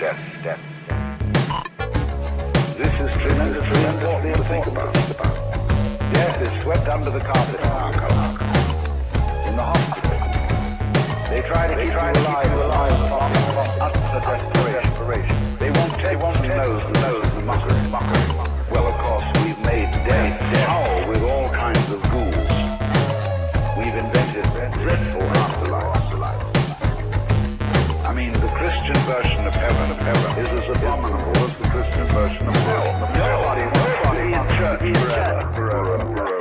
death. This is tremendously important to think about. Death is swept under the carpet in our culture. In the hospital, they try to keep you alive utter desperation. They won't know the mockery. Well, of course, we've made death howl with all kinds of ghouls. We've invented dreadful afterlives. I mean, the Christian version of heaven is as abominable as the Christian version of hell. Nobody in church forever.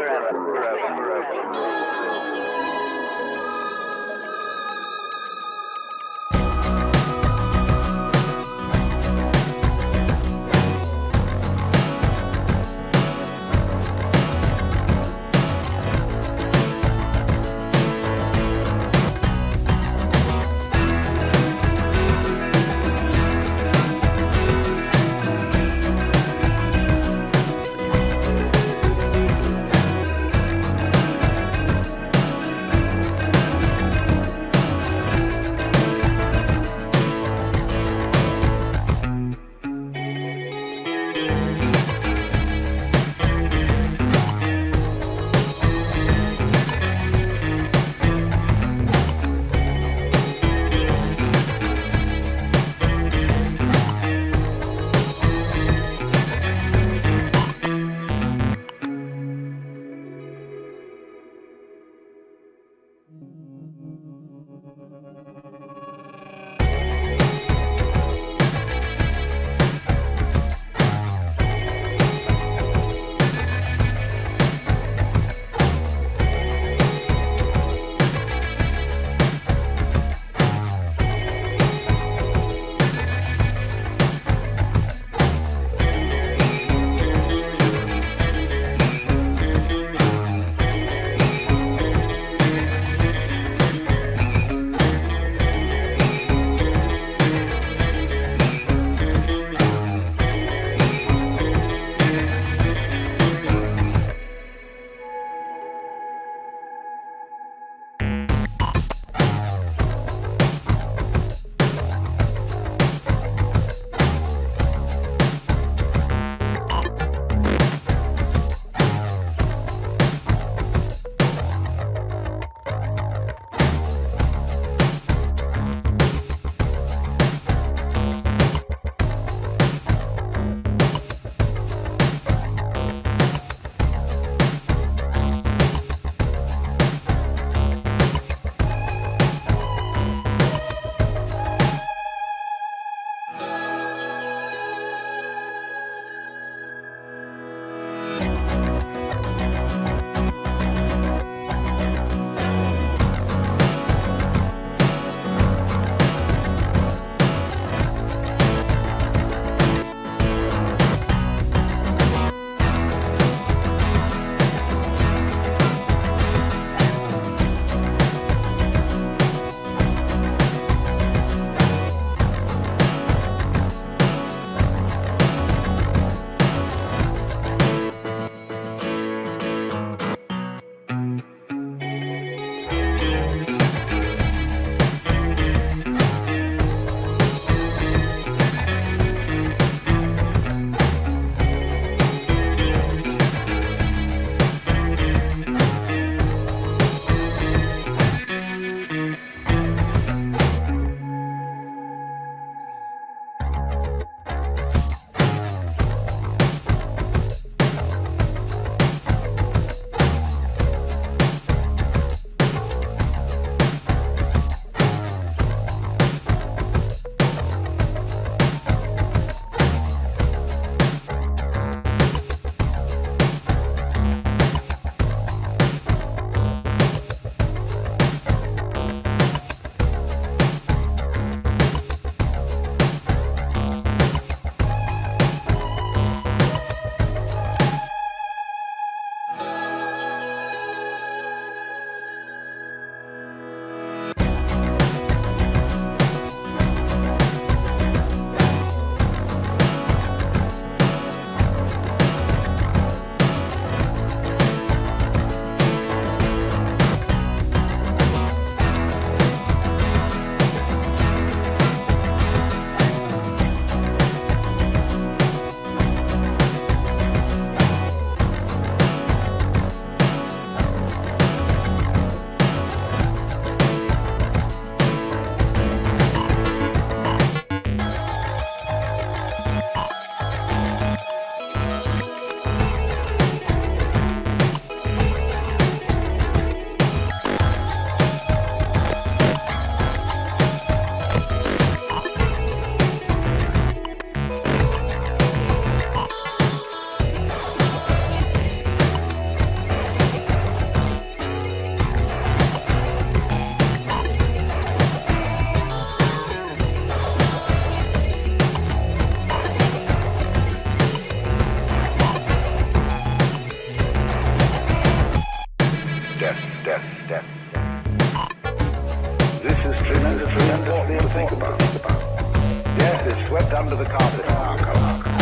swept under the carpet in our country.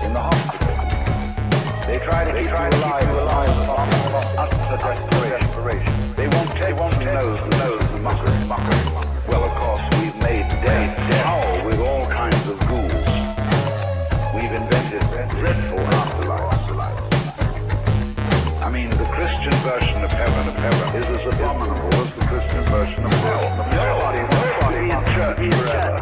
In the hospital, they try to keep you alive as utter desperation. They won't take the mockery. Well, of course, we've made death howl with all kinds of ghouls. We've invented dreadful afterlives. I mean, the Christian version of heaven is as abominable as the Christian version of hell. Nobody in church forever.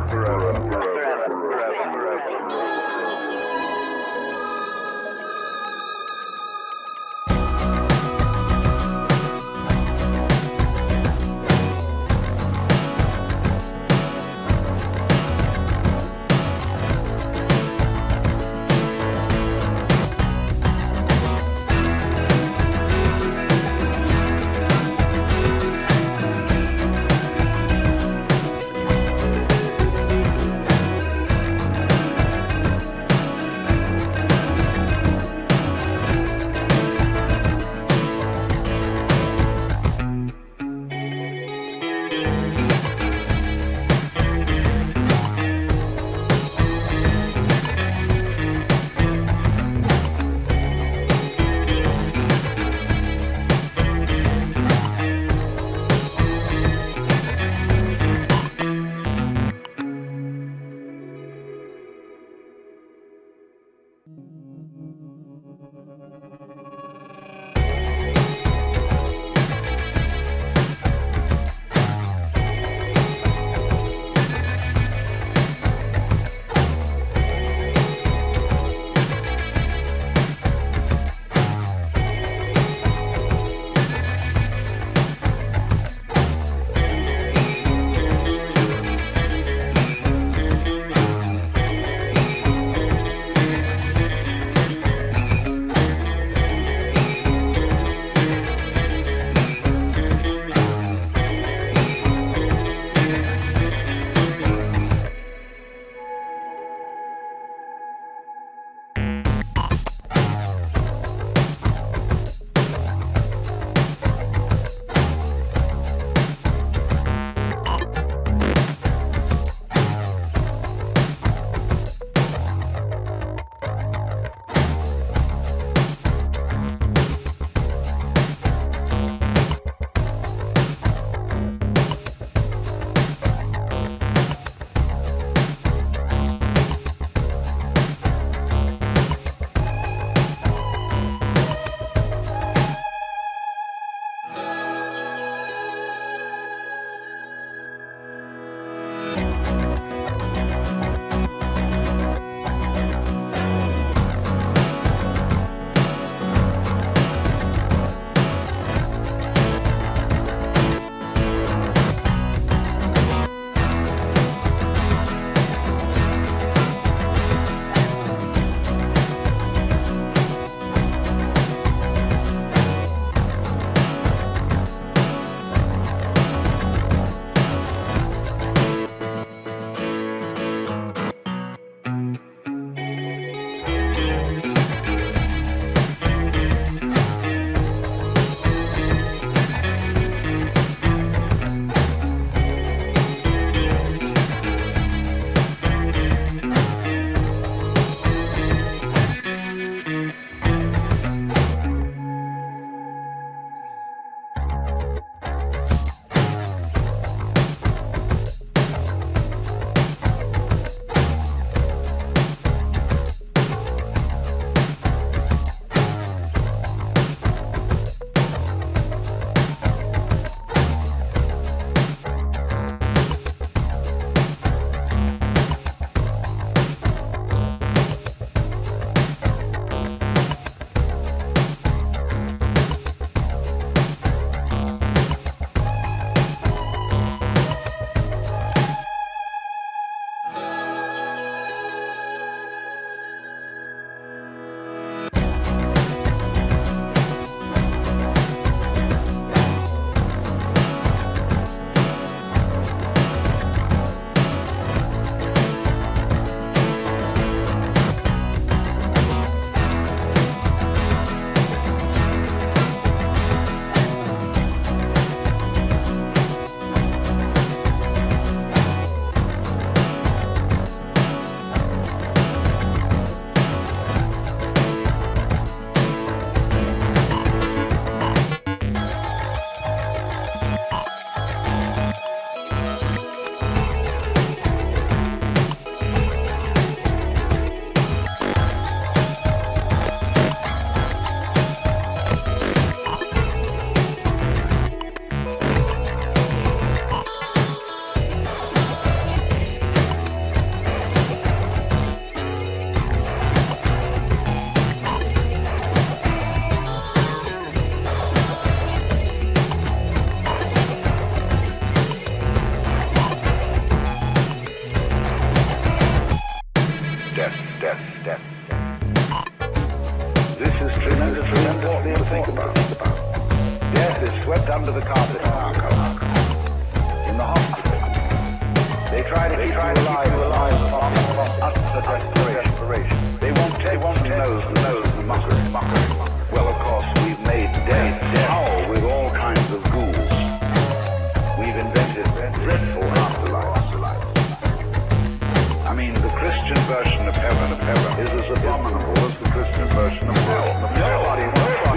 Christian version of heaven is as abominable as the Christian version of hell. Nobody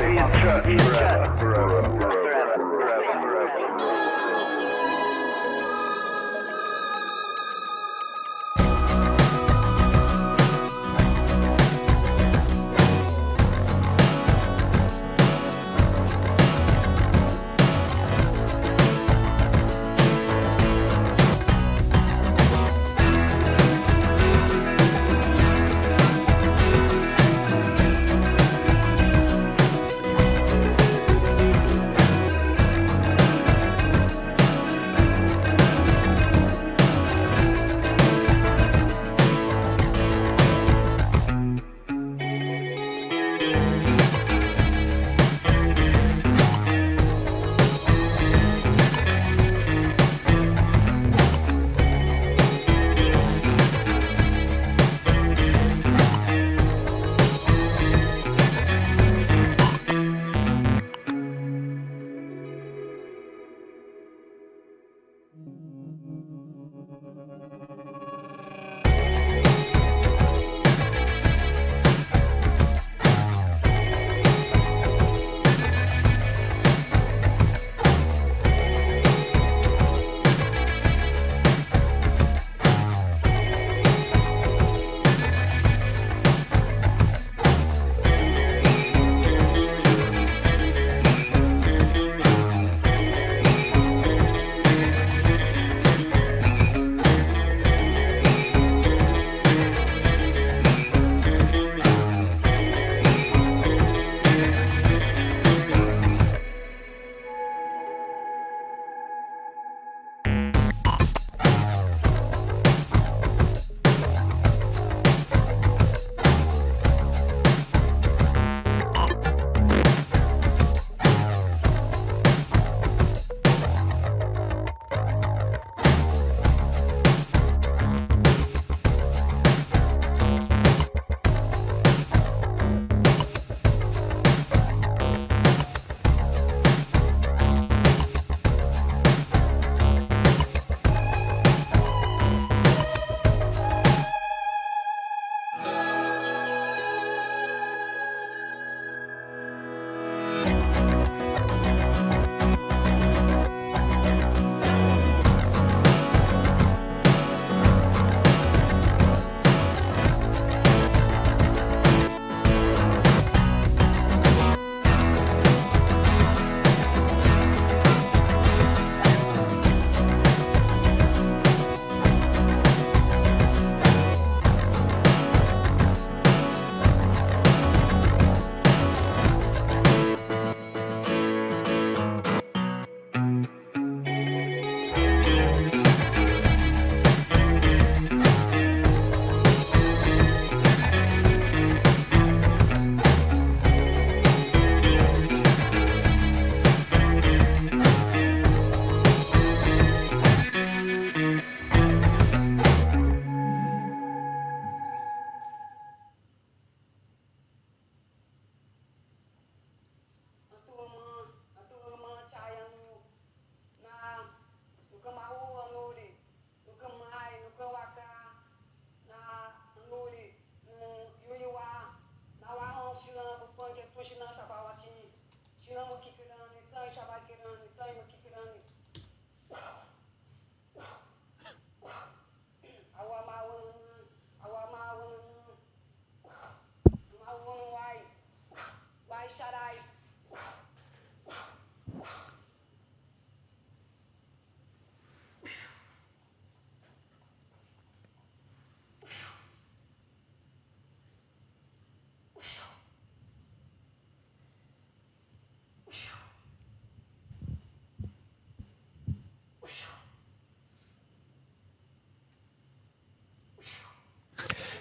be in church forever.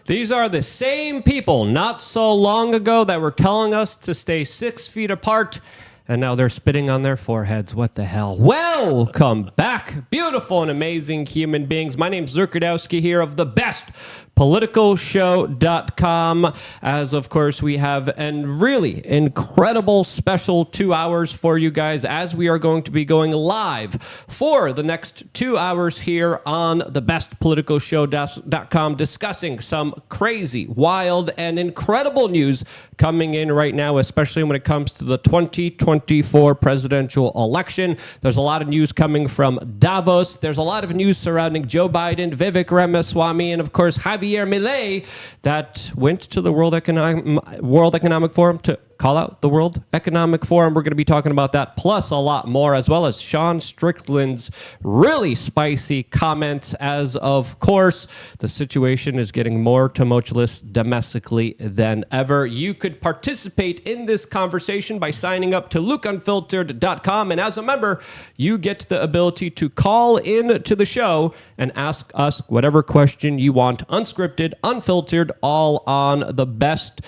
These are the same people not so long ago that were telling us to stay 6 feet apart, and now they're spitting on their foreheads. What the hell? Welcome back, beautiful and amazing human beings. My name's Zurkadowski here of the best bestpoliticalshow.com. As of course, we have a really incredible special 2 hours for you guys as we are going to be going live for the next 2 hours here on the bestpoliticalshow.com, discussing some crazy, wild, and incredible news coming in right now, especially when it comes to the 2024 presidential election. There's a lot of news coming from Davos. There's a lot of news surrounding Joe Biden, Vivek Ramaswamy, and of course Javier Milei that went to the World Economic Forum to call out the World Economic Forum. We're going to be talking about that, plus a lot more, as well as Sean Strickland's really spicy comments, as of course the situation is getting more tumultuous domestically than ever. You could participate in this conversation by signing up to lukeunfiltered.com, and as a member, you get the ability to call in to the show and ask us whatever question you want, unscripted, unfiltered, all on the best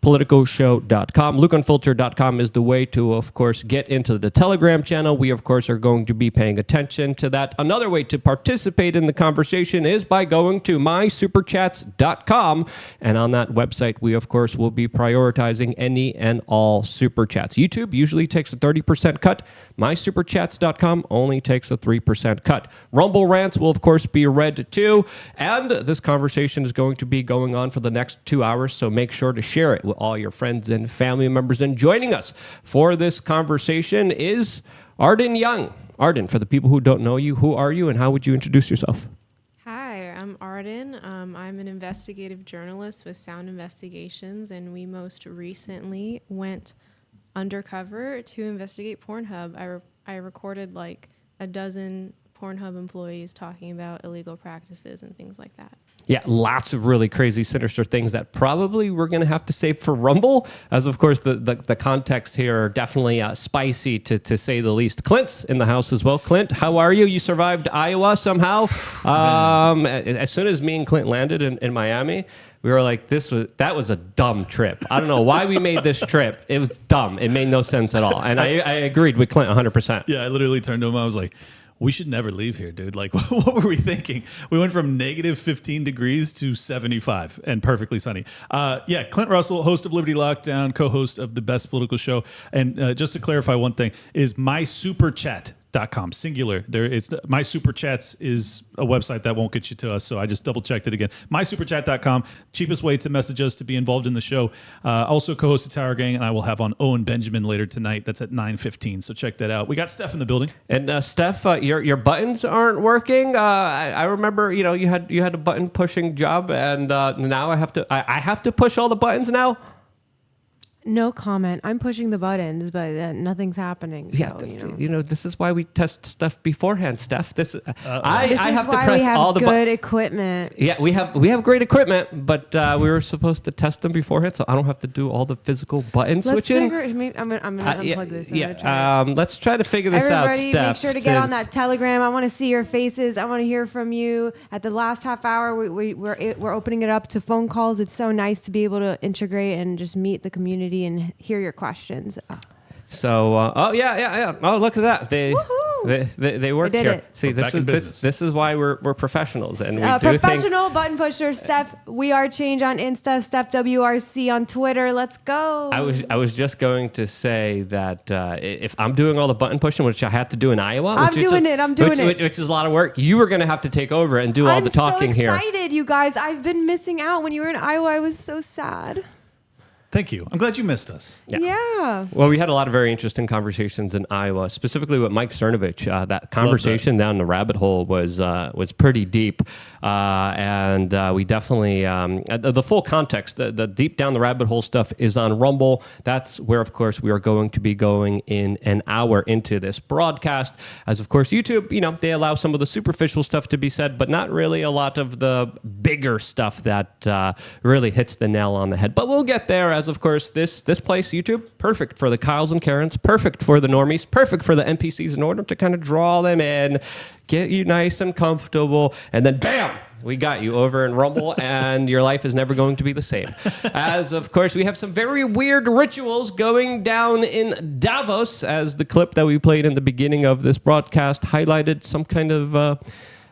politicalshow.com. LukeUnfiltered.com is the way to, of course, get into the Telegram channel. We, of course, are going to be paying attention to that. Another way to participate in the conversation is by going to mysuperchats.com. And on that website, we, of course, will be prioritizing any and all super chats. YouTube usually takes a 30% cut. MySuperchats.com only takes a 3% cut. Rumble rants will, of course, be read too. And this conversation is going to be going on for the next 2 hours, so make sure to share it with all your friends and family members. And joining us for this conversation is Arden Young. Arden, for the people who don't know you, who are you and how would you introduce yourself? Hi, I'm Arden. I'm an investigative journalist with Sound Investigations, and we most recently went undercover to investigate Pornhub. I recorded like a dozen Pornhub employees talking about illegal practices and things like that. Yeah, lots of really crazy, sinister things that probably we're going to have to save for Rumble, as of course the context here are definitely spicy to say the least. Clint's in the house as well. Clint, how are you? You survived Iowa somehow. As soon as me and Clint landed in Miami, we were like, that was a dumb trip. I don't know why we made this trip. It was dumb. It made no sense at all. And I agreed with Clint 100%. Yeah, I literally turned to him. I was like, we should never leave here, dude. Like, what were we thinking? We went from negative 15 degrees to 75 and perfectly sunny. Yeah, Clint Russell, host of Liberty Lockdown, co-host of the Best Political Show. And just to clarify one thing, is mysuperchat.com, singular. My Super Chats is a website that won't get you to us, so I just double checked it again. mysuperchat.com, cheapest way to message us to be involved in the show. Also co-host the Tower Gang, and I will have on Owen Benjamin later tonight. That's at 9:15, so check that out. We got Steph in the building. And Steph, your buttons aren't working. I remember, you had a button pushing job, and now I have to push all the buttons now. No comment. I'm pushing the buttons, but nothing's happening. So, Yeah, this is why we test stuff beforehand, Steph. This is why we have good equipment. Yeah, we have great equipment, but we were supposed to test them beforehand, so I don't have to do all the physical button switching. I'm gonna unplug this. Let's try to figure this out, Steph. Everybody, make sure to get on that Telegram. I want to see your faces. I want to hear from you. At the last half hour, we're opening it up to phone calls. It's so nice to be able to integrate and just meet the community and hear your questions. So, yeah. Oh, look at that. They work here. It. See, this is why we're professionals, and we do professional things. Button pusher. Steph, we are Change on Insta. Steph WRC on Twitter. Let's go. I was just going to say that if I'm doing all the button pushing, which I had to do in Iowa, I'm doing it. Which is a lot of work. You were going to have to take over and do all the talking here. I'm so excited, you guys. I've been missing out. When you were in Iowa, I was so sad. Thank you. I'm glad you missed us. Yeah. Well, we had a lot of very interesting conversations in Iowa, specifically with Mike Cernovich. That conversation down the rabbit hole was pretty deep, and we definitely the full context, the deep down the rabbit hole stuff is on Rumble. That's where, of course, we are going to be going in an hour into this broadcast. As of course, YouTube, they allow some of the superficial stuff to be said, but not really a lot of the bigger stuff that really hits the nail on the head. But we'll get there. As of course, this place, YouTube, perfect for the Kyles and Karens, perfect for the normies, perfect for the NPCs in order to kind of draw them in, get you nice and comfortable, and then bam, we got you over in Rumble, and your life is never going to be the same. As of course, we have some very weird rituals going down in Davos, as the clip that we played in the beginning of this broadcast highlighted some kind of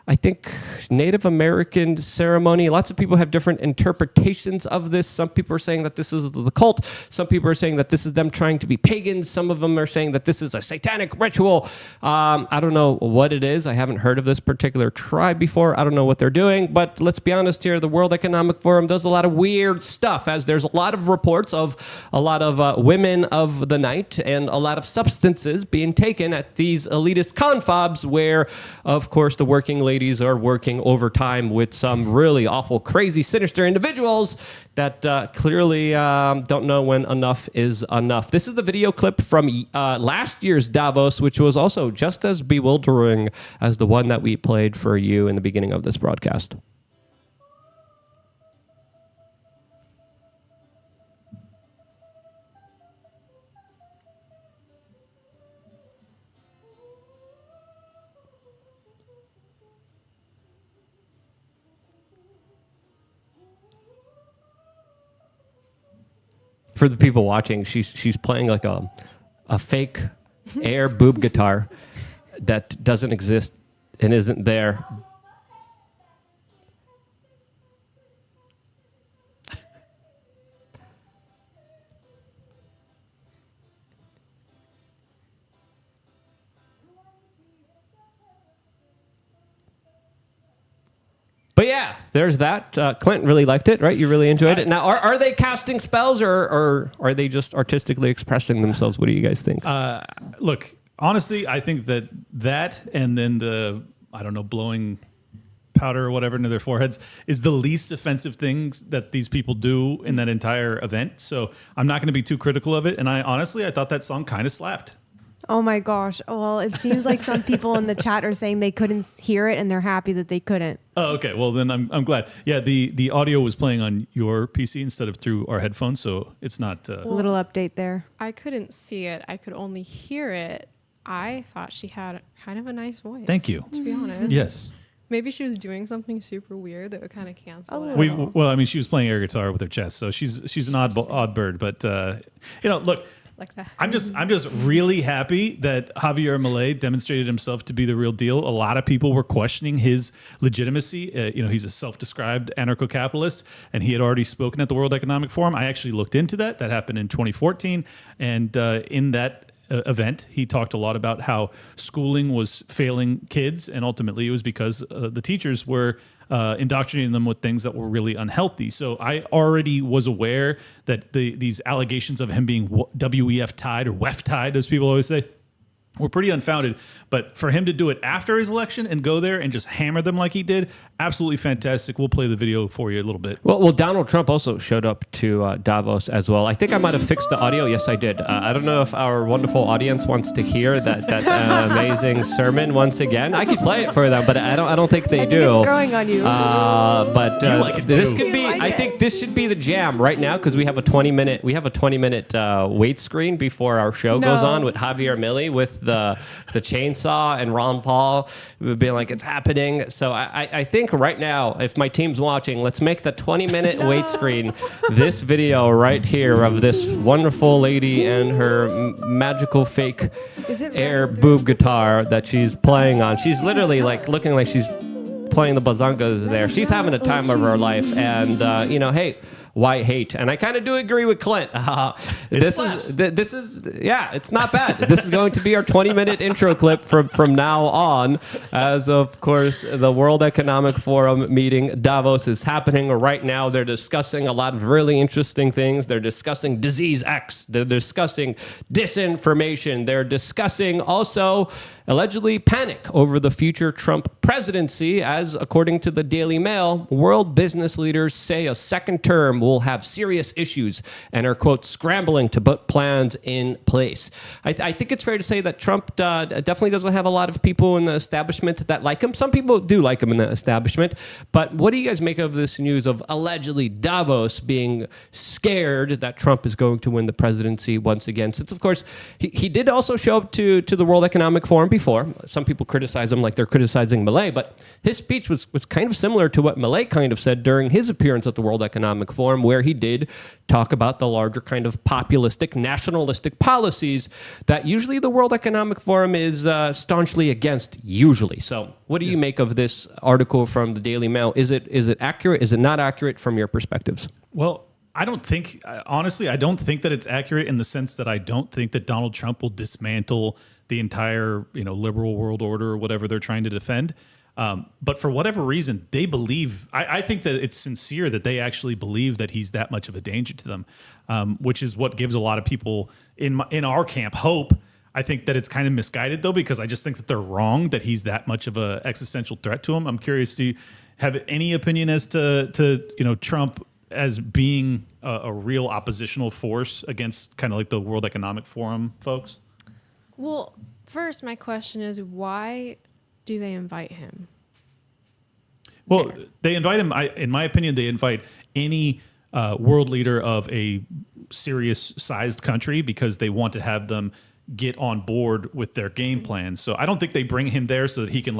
I think, Native American ceremony. Lots of people have different interpretations of this. Some people are saying that this is the cult. Some people are saying that this is them trying to be pagans. Some of them are saying that this is a satanic ritual. I don't know what it is. I haven't heard of this particular tribe before. I don't know what they're doing. But let's be honest here. The World Economic Forum does a lot of weird stuff, as there's a lot of reports of a lot of women of the night and a lot of substances being taken at these elitist confabs where, of course, the working ladies are working overtime with some really awful, crazy, sinister individuals that clearly don't know when enough is enough. This is the video clip from last year's Davos, which was also just as bewildering as the one that we played for you in the beginning of this broadcast. For the people watching, she's playing like a fake air boob guitar that doesn't exist and isn't there. But yeah, there's that. Clint really liked it, right? You really enjoyed it. Now, are they casting spells or are they just artistically expressing themselves? What do you guys think? Look, honestly, I think that and then the, I don't know, blowing powder or whatever into their foreheads is the least offensive things that these people do in that entire event. So I'm not going to be too critical of it. And I thought that song kind of slapped. Oh my gosh. Well, it seems like some people in the chat are saying they couldn't hear it and they're happy that they couldn't. Oh, okay. Well, then I'm glad. Yeah, the audio was playing on your PC instead of through our headphones, so it's not... A little update there. I couldn't see it. I could only hear it. I thought she had kind of a nice voice. Thank you. To be honest. Yes. Maybe she was doing something super weird that would kind of cancel it. Well, I mean, she was playing air guitar with her chest, so she's an odd bird. But look, like that. I'm just really happy that Javier Milei demonstrated himself to be the real deal. A lot of people were questioning his legitimacy. He's a self-described anarcho-capitalist, and he had already spoken at the World Economic Forum. I actually looked into that. That happened in 2014, and in that event, he talked a lot about how schooling was failing kids, and ultimately it was because the teachers were indoctrinating them with things that were really unhealthy. So I already was aware that these allegations of him being WEF-tied or WEF-tied, as people always say, were pretty unfounded. But for him to do it after his election and go there and just hammer them like he did, absolutely fantastic. We'll play the video for you a little bit. Well, Donald Trump also showed up to Davos as well. I think I might have fixed the audio. Yes, I did. I don't know if our wonderful audience wants to hear that amazing sermon once again. I could play it for them, but I don't think they do. It's growing on you. But you like it this too. could be. I think this should be the jam right now because we have a 20-minute wait screen before our show goes on with Javier Milei with the chainsaw and Ron Paul being like, it's happening. So I think right now, if my team's watching, let's make the 20-minute wait screen this video right here of this wonderful lady and her magical fake air boob guitar that she's playing on. She's literally like looking like she's playing the bazongas there. She's having a time of her life. And, hey, why hate? And I kind of do agree with Clint. This is it's not bad. This is going to be our 20-minute intro clip from now on, as of course the World Economic Forum meeting Davos is happening right now. They're discussing a lot of really interesting things. They're discussing disease X. They're discussing disinformation. They're discussing also allegedly panic over the future Trump presidency, as according to the Daily Mail, world business leaders say a second term will have serious issues and are, quote, scrambling to put plans in place. I think it's fair to say that Trump definitely doesn't have a lot of people in the establishment that like him. Some people do like him in the establishment, but what do you guys make of this news of allegedly Davos being scared that Trump is going to win the presidency once again? Since, of course, he did also show up to the World Economic Forum before. Some people criticize him like they're criticizing Milei, but his speech was kind of similar to what Milei kind of said during his appearance at the World Economic Forum. Forum where he did talk about the larger kind of populistic, nationalistic policies that usually the World Economic Forum is staunchly against, usually. So what do you make of this article from the Daily Mail? Is it accurate? Is it not accurate from your perspectives? Well, I don't think, honestly, I don't think that it's accurate in the sense that I don't think that Donald Trump will dismantle the entire, liberal world order or whatever they're trying to defend. But for whatever reason, they believe, I think that it's sincere that they actually believe that he's that much of a danger to them, which is what gives a lot of people in our camp hope. I think that it's kind of misguided, though, because I just think that they're wrong that he's that much of an existential threat to them. I'm curious, do you have any opinion as to Trump as being a real oppositional force against kind of like the World Economic Forum folks? Well, first, my question is, why do they invite him? Well, they invite him, in my opinion, they invite any world leader of a serious-sized country because they want to have them get on board with their game plan. So I don't think they bring him there so that he can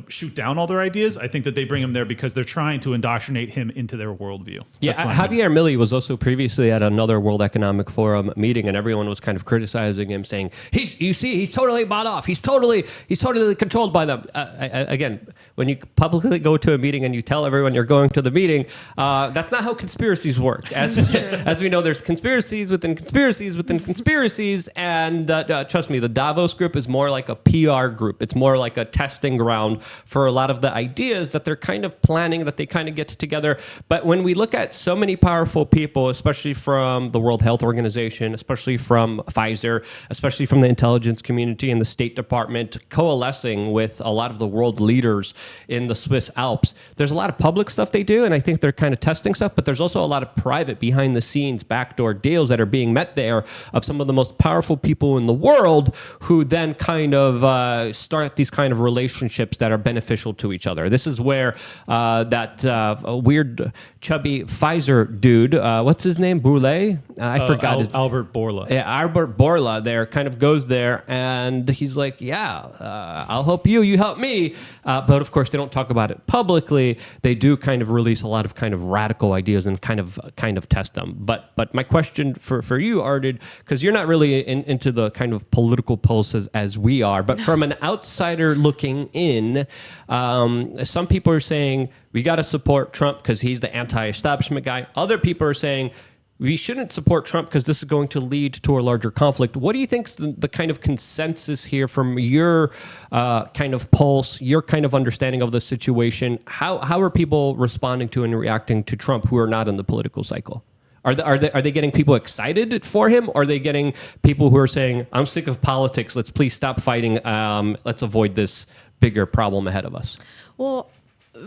shoot down all their ideas. I think that they bring him there because they're trying to indoctrinate him into their worldview. Yeah, Javier Milei was also previously at another World Economic Forum meeting, and everyone was kind of criticizing him, saying, he's totally bought off. He's totally controlled by them. Again, when you publicly go to a meeting and you tell everyone you're going to the meeting, that's not how conspiracies work. As we know, there's conspiracies within conspiracies within conspiracies, and trust me, the Davos group is more like a PR group. It's more like a testing ground for a lot of the ideas that they're kind of planning, that they kind of get together. But when we look at so many powerful people, especially from the World Health Organization, especially from Pfizer, especially from the intelligence community and the State Department, coalescing with a lot of the world leaders in the Swiss Alps, there's a lot of public stuff they do, and I think they're kind of testing stuff, but there's also a lot of private, behind the scenes, backdoor deals that are being met there of some of the most powerful people in the world who then kind of start these kind of relationships that are beneficial to each other. This is where that weird, chubby Pfizer dude, what's his name? Bourlet? I forgot. Albert Bourla. Yeah, Albert Bourla there kind of goes there, and he's like, I'll help you, you help me. But of course, they don't talk about it publicly. They do kind of release a lot of kind of radical ideas and kind of test them. But my question for you, Arded, because you're not really into the kind of political pulse as we are, but from an outsider looking in, some people are saying we got to support Trump because he's the anti-establishment guy. Other people are saying we shouldn't support Trump because this is going to lead to a larger conflict. What do you think's the kind of consensus here from your kind of pulse, your kind of understanding of the situation? How are people responding to and reacting to Trump who are not in the political cycle? Are they getting people excited for him? Or are they getting people who are saying, I'm sick of politics, let's please stop fighting, let's avoid this bigger problem ahead of us? Well,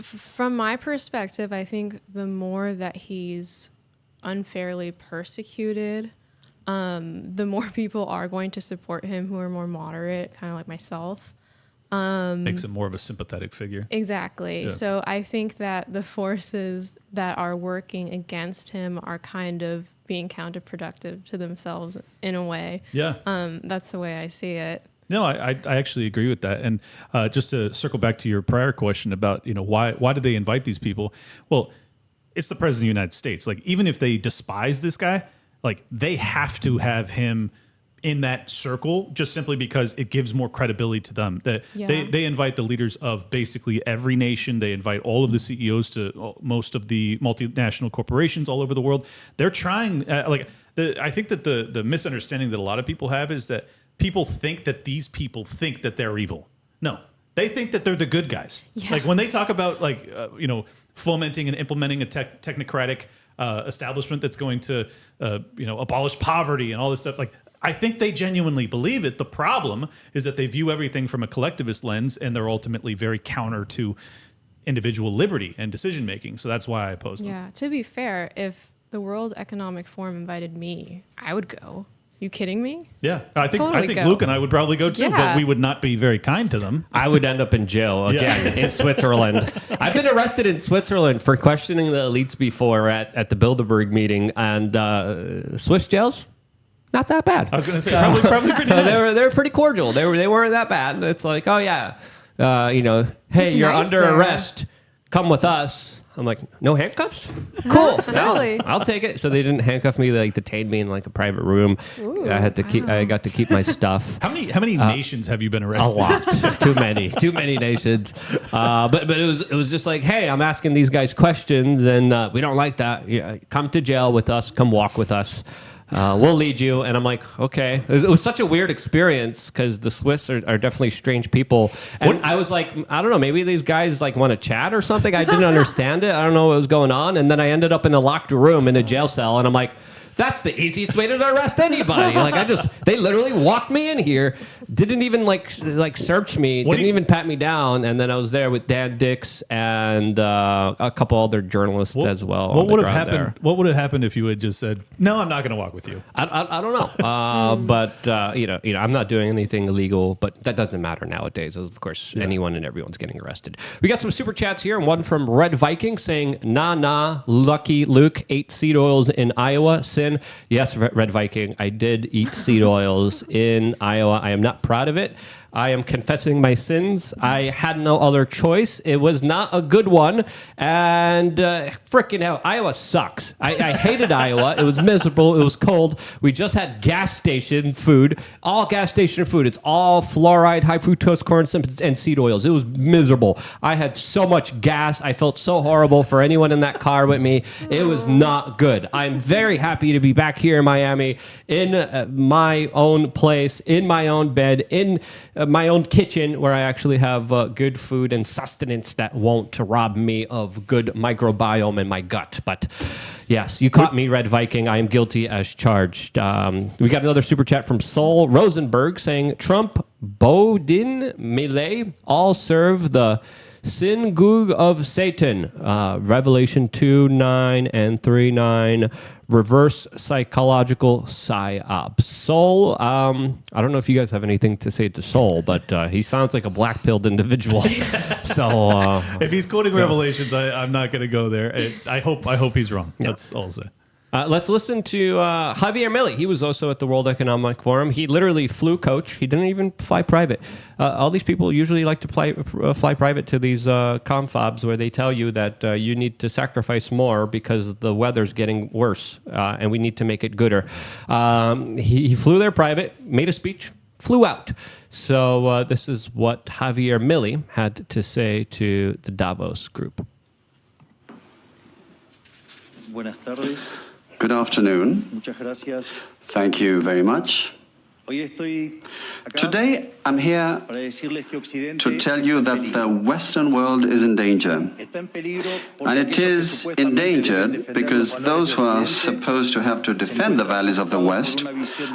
from my perspective, I think the more that he's unfairly persecuted, the more people are going to support him who are more moderate, kind of like myself. Makes him more of a sympathetic figure. Exactly. Yeah. So I think that the forces that are working against him are kind of being counterproductive to themselves in a way. Yeah. That's the way I see it. No, I actually agree with that. And just to circle back to your prior question about, why did they invite these people? Well, it's the president of the United States. Like, even if they despise this guy, like, they have to have him in that circle just simply because it gives more credibility to them. They invite the leaders of basically every nation. They invite all of the CEOs to most of the multinational corporations all over the world. They're trying, I think that the misunderstanding that a lot of people have is that people think that these people think that they're evil. No, they think that they're the good guys. Yeah. Like, when they talk about fomenting and implementing a technocratic establishment that's going to abolish poverty and all this stuff, like, I think they genuinely believe it. The problem is that they view everything from a collectivist lens, and they're ultimately very counter to individual liberty and decision making. So that's why I oppose them. Yeah. To be fair, if the World Economic Forum invited me, I would go. You kidding me? Yeah, I think go. Luke and I would probably go too, but we would not be very kind to them. I would end up in jail again in Switzerland. I've been arrested in Switzerland for questioning the elites before at the Bilderberg meeting, and Swiss jails, not that bad. I was going to say probably pretty nice. They were pretty cordial. They weren't that bad. It's like, oh yeah, hey, you're nice under there. arrest. Come with us. I'm like, no handcuffs? Cool. Really? I'll take it. So they didn't handcuff me. They like detained me in like a private room. I had to keep. I got to keep my stuff. How many nations have you been A arrested? lot. Too many nations. But it was just like, hey, I'm asking these guys questions, and we don't like that. Yeah, come to jail with us. Come walk with us. We'll lead you. And I'm like, okay. It was such a weird experience because the Swiss are definitely strange people. And I was like, I don't know, maybe these guys like want to chat or something. I didn't understand it. I don't know what was going on. And then I ended up in a locked room in a jail cell. And I'm like, that's the easiest way to arrest anybody. They literally walked me in here, didn't even like search me, didn't even pat me down, and then I was there with Dan Dix and a couple other journalists as well. What would have happened? There. What would have happened if you had just said, "No, I'm not going to walk with you"? I don't know, but you know, I'm not doing anything illegal, but that doesn't matter nowadays. Of course, anyone and everyone's getting arrested. We got some super chats here, and one from Red Viking saying, "Nah, Lucky Luke ate seed oils in Iowa." Yes, Red Viking, I did eat seed oils in Iowa. I am not proud of it. I am confessing my sins. I had no other choice. It was not a good one. And freaking hell, Iowa sucks. I hated Iowa. It was miserable. It was cold. We just had gas station food, all gas station food. It's all fluoride, high fructose corn syrup, and seed oils. It was miserable. I had so much gas. I felt so horrible for anyone in that car with me. It was not good. I'm very happy to be back here in Miami, in my own place, in my own bed, in my own kitchen, where I actually have good food and sustenance that won't rob me of good microbiome in my gut. But yes, you caught me, Red Viking. I am guilty as charged. We got another super chat from Sol Rosenberg saying, Trump, Biden, Milei all serve the synagogue of Satan. Revelation 2:9 and 3:9. Reverse psychological psyop. Soul, I don't know if you guys have anything to say to Soul, but he sounds like a black-pilled individual. So if he's quoting Revelations, I'm not going to go there. I hope he's wrong. Yeah. That's all I'll say. Let's listen to Javier Milei. He was also at the World Economic Forum. He literally flew coach. He didn't even fly private. All these people usually like to fly private to these confabs where they tell you that you need to sacrifice more because the weather's getting worse and we need to make it gooder. He flew there private, made a speech, flew out. So this is what Javier Milei had to say to the Davos group. Buenas tardes. Good afternoon. Muchas gracias. Thank you very much. Hoy estoy acá Today, I'm here para decirles que Occidente to tell you that the Western world is in danger. está en peligro porque And it aquellos que is supuestamente endangered deben defender because los valores those who are de Occidente supposed to have to defend the values of the West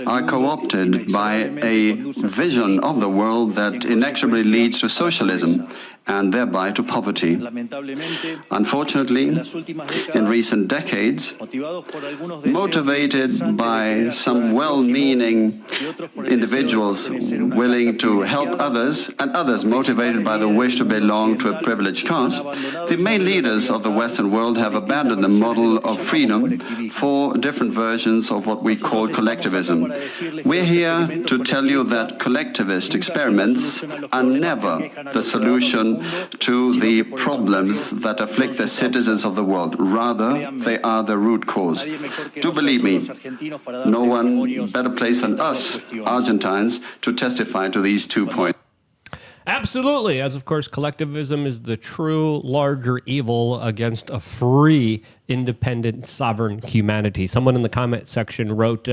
are co-opted by a vision of the world that inexorably leads to socialism and thereby to poverty. lamentablemente Unfortunately, en las últimas décadas, in recent decades, motivados por algunos deseos motivated incessantes by de querer some ayudar al well-meaning prójimo y otros por el deseo individuals de pertenecer a una willing casta to help privilegiada, others, and others motivated by the wish to belong to a privileged caste, the main leaders of the Western world have abandoned the model of freedom for different versions of what we call collectivism. We're here to tell you that collectivist experiments are never the solution to the problems that afflict the citizens of the world. Rather, they are the root cause. Do believe me, no one better placed than us, Argentines, to testify to these 2 points. Absolutely, as of course collectivism is the true larger evil against a free, independent, sovereign humanity. Someone in the comment section wrote,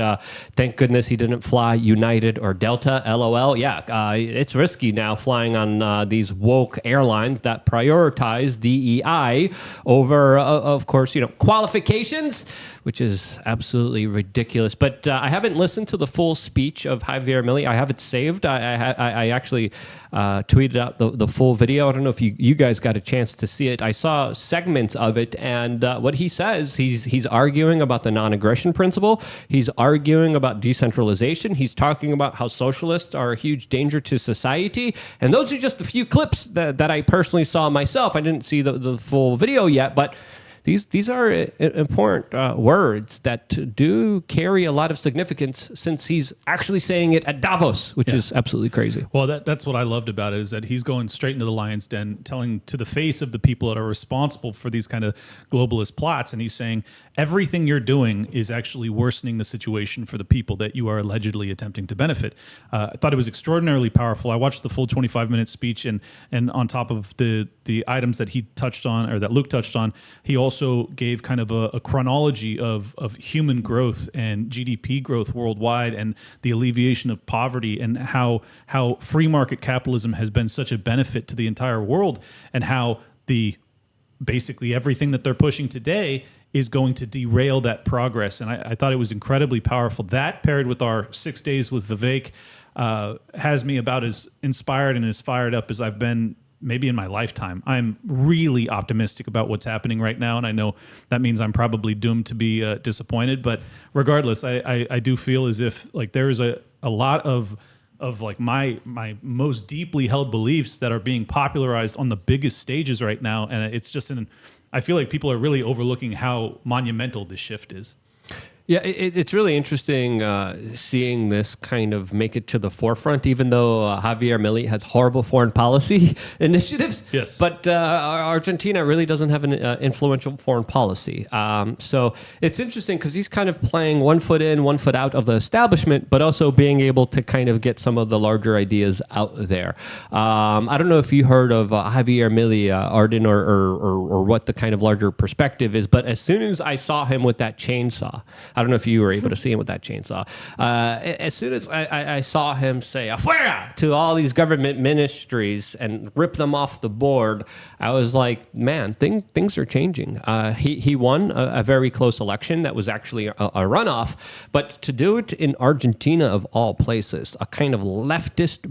thank goodness he didn't fly United or Delta, LOL. Yeah, it's risky now flying on these woke airlines that prioritize DEI over, of course, qualifications, which is absolutely ridiculous. But I haven't listened to the full speech of Javier Milei. I have it saved. I actually tweeted out the full video. I don't know if you guys got a chance to see it. I saw segments of it, and what he says, he's arguing about the non-aggression principle. He's arguing about decentralization. He's talking about how socialists are a huge danger to society. And those are just a few clips that I personally saw myself. I didn't see the full video yet, but these are important words that do carry a lot of significance, since he's actually saying it at Davos, which is absolutely crazy. Well, that's what I loved about it, is that he's going straight into the lion's den, telling to the face of the people that are responsible for these kind of globalist plots, and he's saying everything you're doing is actually worsening the situation for the people that you are allegedly attempting to benefit. I thought it was extraordinarily powerful. I watched the full 25-minute speech, and on top of the items that he touched on, or that Luke touched on, he also gave kind of a chronology of human growth and GDP growth worldwide, and the alleviation of poverty, and how free market capitalism has been such a benefit to the entire world, and how basically everything that they're pushing today is going to derail that progress. And I thought it was incredibly powerful. That, paired with our 6 days with Vivek, has me about as inspired and as fired up as I've been maybe in my lifetime. I'm really optimistic about what's happening right now, and I know that means I'm probably doomed to be disappointed. But regardless, I do feel as if like there is a lot of like my most deeply held beliefs that are being popularized on the biggest stages right now, and it's just I feel like people are really overlooking how monumental this shift is. Yeah, it's really interesting seeing this kind of make it to the forefront, even though Javier Milei has horrible foreign policy initiatives. Yes. But Argentina really doesn't have an influential foreign policy. So it's interesting because he's kind of playing 1 foot in, 1 foot out of the establishment, but also being able to kind of get some of the larger ideas out there. I don't know if you heard of Javier Milei, Arden, or what the kind of larger perspective is, but as soon as I saw him with that chainsaw, I don't know if you were able to see him with that chainsaw. As soon as I saw him say "afuera" to all these government ministries and rip them off the board, I was like, man, things are changing. He won a very close election that was actually a runoff, but to do it in Argentina of all places, a kind of leftist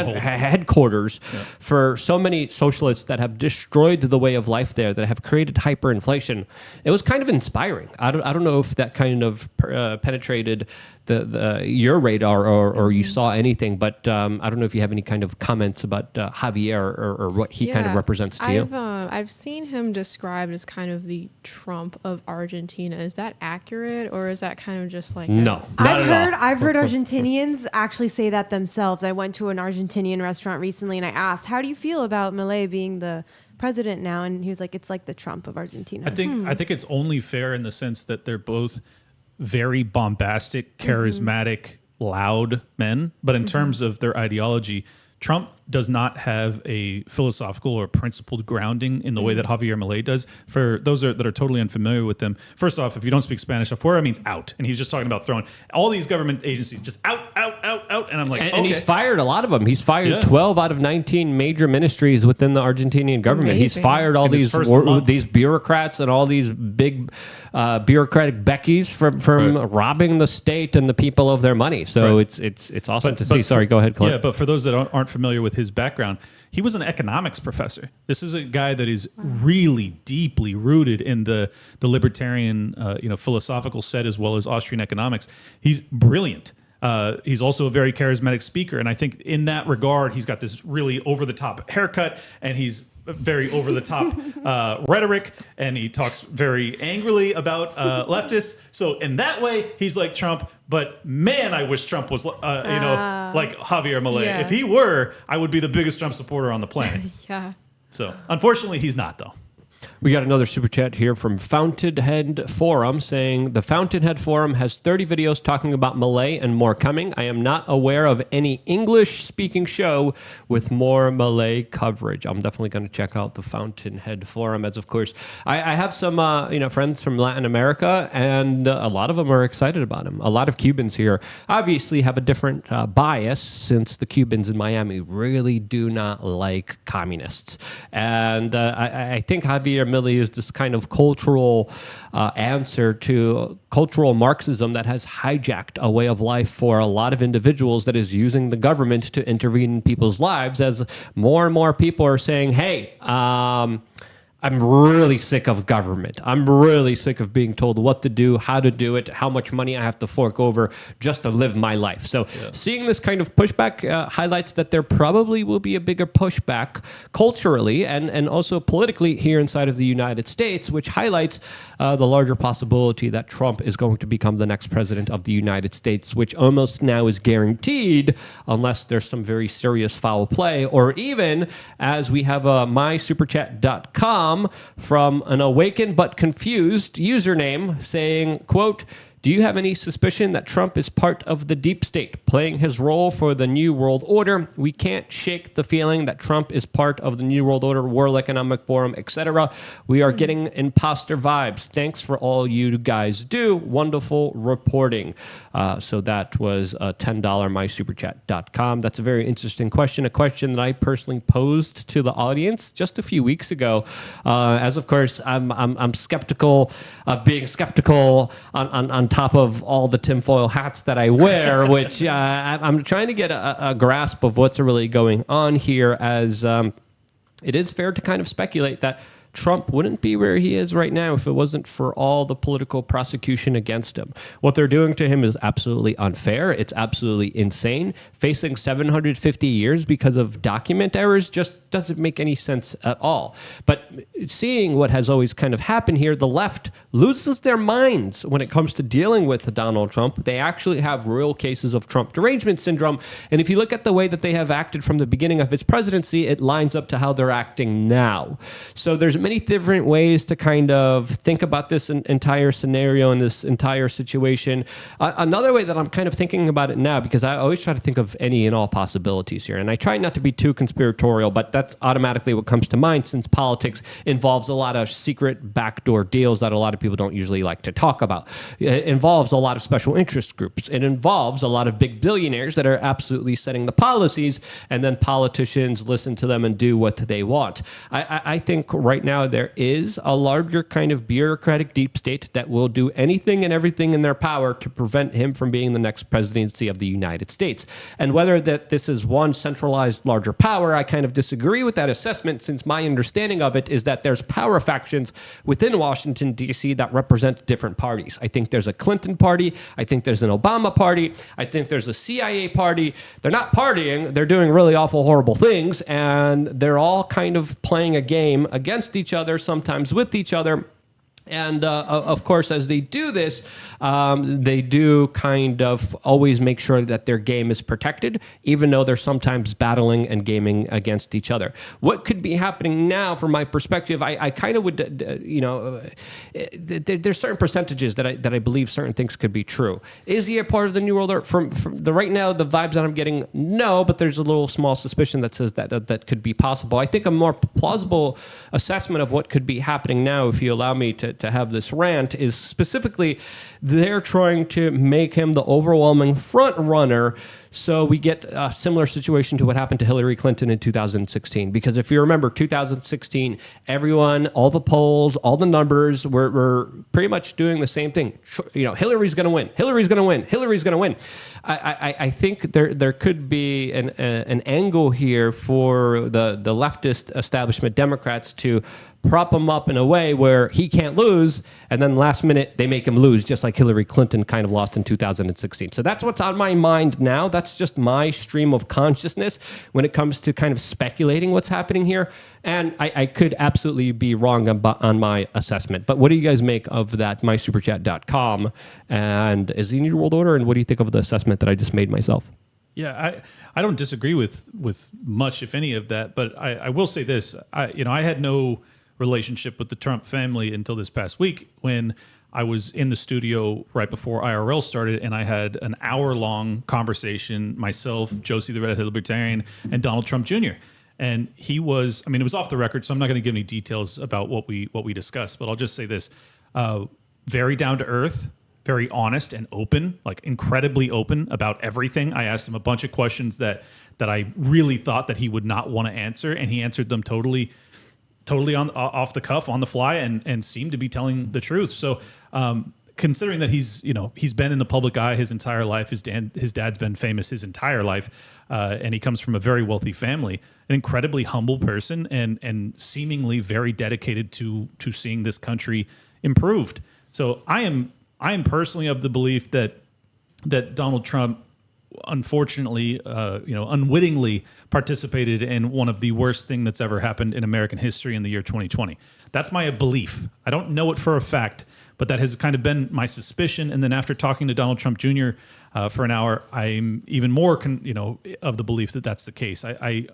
headquarters for so many socialists that have destroyed the way of life there, that have created hyperinflation, it was kind of inspiring. I don't know if that kind of penetrated your radar or you saw anything, but I don't know if you have any kind of comments about Javier or what he kind of represents to you. I've seen him described as kind of the Trump of Argentina. Is that accurate, or is that kind of just like No, not at all. I've heard Argentinians actually say that themselves. I went to an Argentinian restaurant recently and I asked, "How do you feel about Milei being the president now?" And he was like, "It's like the Trump of Argentina." I think it's only fair in the sense that they're both very bombastic, charismatic, loud men. But in terms of their ideology, Trump does not have a philosophical or principled grounding in the way that Javier Milei does. For those that are totally unfamiliar with them, first off, if you don't speak Spanish, afuera means out. And he was just talking about throwing all these government agencies just out. And I'm like, and he's fired a lot of them. He's fired 12 out of 19 major ministries within the Argentinian government. Amazing. He's fired all these bureaucrats and all these big bureaucratic Beckys from robbing the state and the people of their money. So it's awesome to see. Sorry, go ahead, Clint. Yeah, but for those that aren't familiar with his background, he was an economics professor. This is a guy that is really deeply rooted in the libertarian, philosophical set, as well as Austrian economics. He's brilliant. He's also a very charismatic speaker, and I think in that regard, he's got this really over-the-top haircut, and he's very over-the-top rhetoric, and he talks very angrily about leftists. So in that way, he's like Trump. But man, I wish Trump was, like Javier Milei. Yeah. If he were, I would be the biggest Trump supporter on the planet. Yeah. So unfortunately, he's not, though. We got another super chat here from Fountainhead Forum saying, the Fountainhead Forum has 30 videos talking about Milei and more coming. I am not aware of any English-speaking show with more Milei coverage. I'm definitely going to check out the Fountainhead Forum, as of course, I have some friends from Latin America, and a lot of them are excited about him. A lot of Cubans here obviously have a different bias, since the Cubans in Miami really do not like communists. And I think Javier Milei is this kind of cultural answer to cultural Marxism that has hijacked a way of life for a lot of individuals, that is using the government to intervene in people's lives, as more and more people are saying, hey, I'm really sick of government. I'm really sick of being told what to do, how to do it, how much money I have to fork over just to live my life. So seeing this kind of pushback highlights that there probably will be a bigger pushback culturally and also politically here inside of the United States, which highlights the larger possibility that Trump is going to become the next president of the United States, which almost now is guaranteed unless there's some very serious foul play, or even as we have a mysuperchat.com from an awakened but confused username saying, quote, "Do you have any suspicion that Trump is part of the deep state, playing his role for the New World Order? We can't shake the feeling that Trump is part of the New World Order, World Economic Forum, etc. We are getting imposter vibes. Thanks for all you guys do. Wonderful reporting." So that was a $10 mysuperchat.com. That's a very interesting question, a question that I personally posed to the audience just a few weeks ago. As of course, I'm skeptical of being skeptical on top of all the tinfoil hats that I wear, which I'm trying to get a grasp of what's really going on here, as it is fair to kind of speculate that Trump wouldn't be where he is right now if it wasn't for all the political prosecution against him. What they're doing to him is absolutely unfair. It's absolutely insane. Facing 750 years because of document errors just doesn't make any sense at all. But seeing what has always kind of happened here, the left loses their minds when it comes to dealing with Donald Trump. They actually have real cases of Trump derangement syndrome. And if you look at the way that they have acted from the beginning of his presidency, it lines up to how they're acting now. So there's many different ways to kind of think about this entire scenario and this entire situation. Another way that I'm kind of thinking about it now, because I always try to think of any and all possibilities here, and I try not to be too conspiratorial, but that's automatically what comes to mind, since politics involves a lot of secret backdoor deals that a lot of people don't usually like to talk about. It involves a lot of special interest groups. It involves a lot of big billionaires that are absolutely setting the policies, and then politicians listen to them and do what they want. I think right now there is a larger kind of bureaucratic deep state that will do anything and everything in their power to prevent him from being the next presidency of the United States. And whether that this is one centralized larger power, I kind of disagree with that assessment, since my understanding of it is that there's power factions within Washington, D.C. that represent different parties. I think there's a Clinton party. I think there's an Obama party. I think there's a CIA party. They're not partying. They're doing really awful, horrible things, and they're all kind of playing a game against each other, sometimes with each other. And of course, as they do this, they do kind of always make sure that their game is protected, even though they're sometimes battling and gaming against each other. What could be happening now, from my perspective, I kind of would, there's certain percentages that I believe certain things could be true. Is he a part of the New World Order? From the right now, the vibes that I'm getting, no, but there's a little small suspicion that says that could be possible. I think a more plausible assessment of what could be happening now, if you allow me to have this rant, is specifically they're trying to make him the overwhelming front runner, so we get a similar situation to what happened to Hillary Clinton in 2016. Because if you remember 2016, everyone, all the polls, all the numbers were pretty much doing the same thing. Hillary's going to win. Hillary's going to win. Hillary's going to win. I think there could be an angle here for the leftist establishment Democrats to prop him up in a way where he can't lose, and then last minute they make him lose, just like Hillary Clinton kind of lost in 2016. So that's what's on my mind now. That's just my stream of consciousness when it comes to kind of speculating what's happening here. And I could absolutely be wrong on my assessment. But what do you guys make of that mysuperchat.com? And is he New World Order? And what do you think of the assessment that I just made myself? Yeah, I don't disagree with much, if any, of that. But I will say this: I had no relationship with the Trump family until this past week, when I was in the studio right before IRL started, and I had an hour-long conversation, myself, Josie the Redheaded Libertarian, and Donald Trump Jr. And he was, it was off the record, so I'm not going to give any details about what we discussed, but I'll just say this: very down to earth, very honest and open, like incredibly open about everything. I asked him a bunch of questions that I really thought that he would not want to answer, and he answered them totally off the cuff, on the fly, and seemed to be telling the truth. So considering that he's been in the public eye his entire life. His dad's been famous his entire life, and he comes from a very wealthy family. An incredibly humble person, and seemingly very dedicated to seeing this country improved. So I am personally of the belief that Donald Trump, unfortunately, unwittingly participated in one of the worst thing that's ever happened in American history in the year 2020. That's my belief. I don't know it for a fact, but that has kind of been my suspicion. And then after talking to Donald Trump Jr. For an hour, I'm even more, of the belief that that's the case.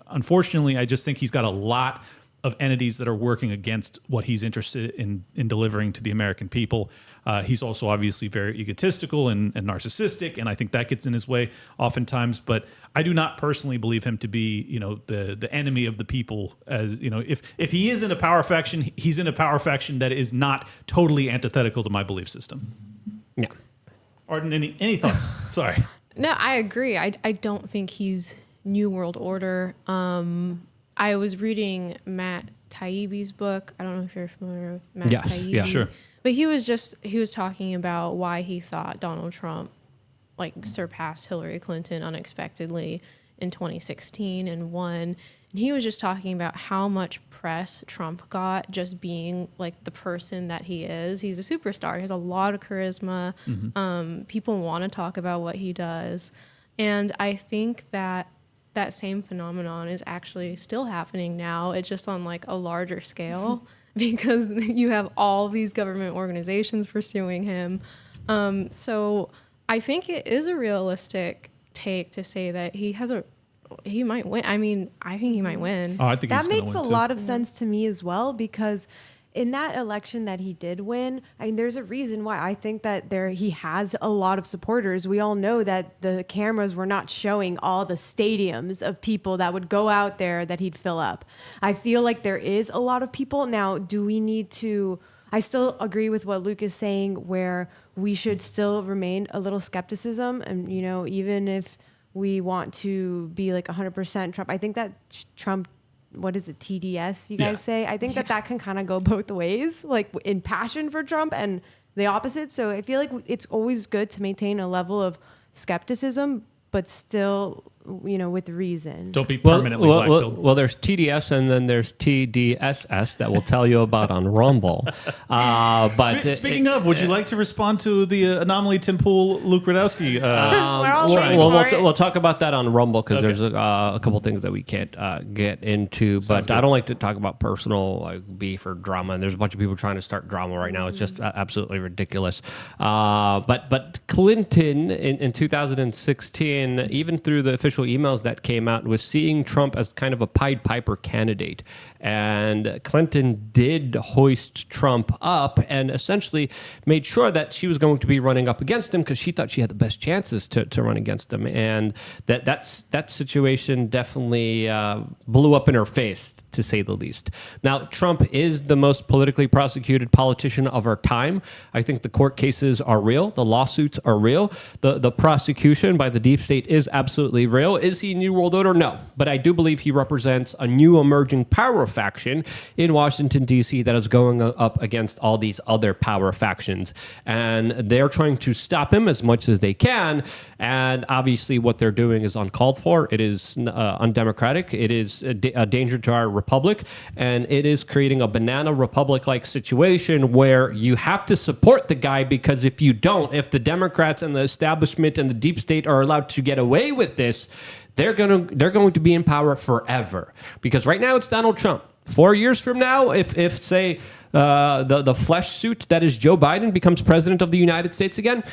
Unfortunately, I just think he's got a lot of entities that are working against what he's interested in delivering to the American people. He's also obviously very egotistical and narcissistic, and I think that gets in his way oftentimes. But I do not personally believe him to be, the enemy of the people. As if he is in a power faction, he's in a power faction that is not totally antithetical to my belief system. Yeah. Arden, any thoughts? Sorry. No, I agree. I don't think he's New World Order. I was reading Matt Taibbi's book. I don't know if you're familiar with Matt Taibbi. Yeah, sure. But he was talking about why he thought Donald Trump surpassed Hillary Clinton unexpectedly in 2016 and won. And he was just talking about how much press Trump got just being the person that he is. He's a superstar. He has a lot of charisma. Mm-hmm. People want to talk about what he does. And I think that same phenomenon is actually still happening now. It's just on a larger scale because you have all these government organizations pursuing him. So I think it is a realistic take to say that he might win. I mean, I think he might win. Oh, I think that he's gonna makes win a too. lot of sense to me as well, because in that election that he did win, I mean, there's a reason why I think that he has a lot of supporters. We all know that the cameras were not showing all the stadiums of people that would go out there that he'd fill up. I feel like there is a lot of people. Now, do we need to... I still agree with what Luke is saying, where we should still remain a little skepticism. And, even if we want to be 100% Trump, I think that Trump... What is it, TDS, you guys say? I think that can kind of go both ways, in passion for Trump and the opposite. So I feel like it's always good to maintain a level of skepticism, but still, with reason. Don't be permanently black-pilled. Well, there's TDS and then there's TDSS that will tell you about on Rumble. But speaking of, would you like to respond to the anomaly Tim Pool, Luke Radowski? We'll talk about that on Rumble because there's a couple things that we can't get into. But I don't like to talk about personal beef or drama. And there's a bunch of people trying to start drama right now. It's just absolutely ridiculous. But Clinton in 2016, even through the official emails that came out, was seeing Trump as kind of a Pied Piper candidate. And Clinton did hoist Trump up and essentially made sure that she was going to be running up against him because she thought she had the best chances to run against him. And that situation definitely blew up in her face, to say the least. Now, Trump is the most politically prosecuted politician of our time. I think the court cases are real. The lawsuits are real. The prosecution by the deep state is absolutely real. Is he New World Order? No. But I do believe he represents a new emerging power faction in Washington, D.C. that is going up against all these other power factions. And they're trying to stop him as much as they can. And obviously what they're doing is uncalled for. It is undemocratic. It is a danger to our republic. And it is creating a banana republic-like situation where you have to support the guy, because if you don't, if the Democrats and the establishment and the deep state are allowed to get away with this, they're going to be in power forever. Because right now it's Donald Trump. 4 years from now, if say the flesh suit that is Joe Biden becomes president of the United States again,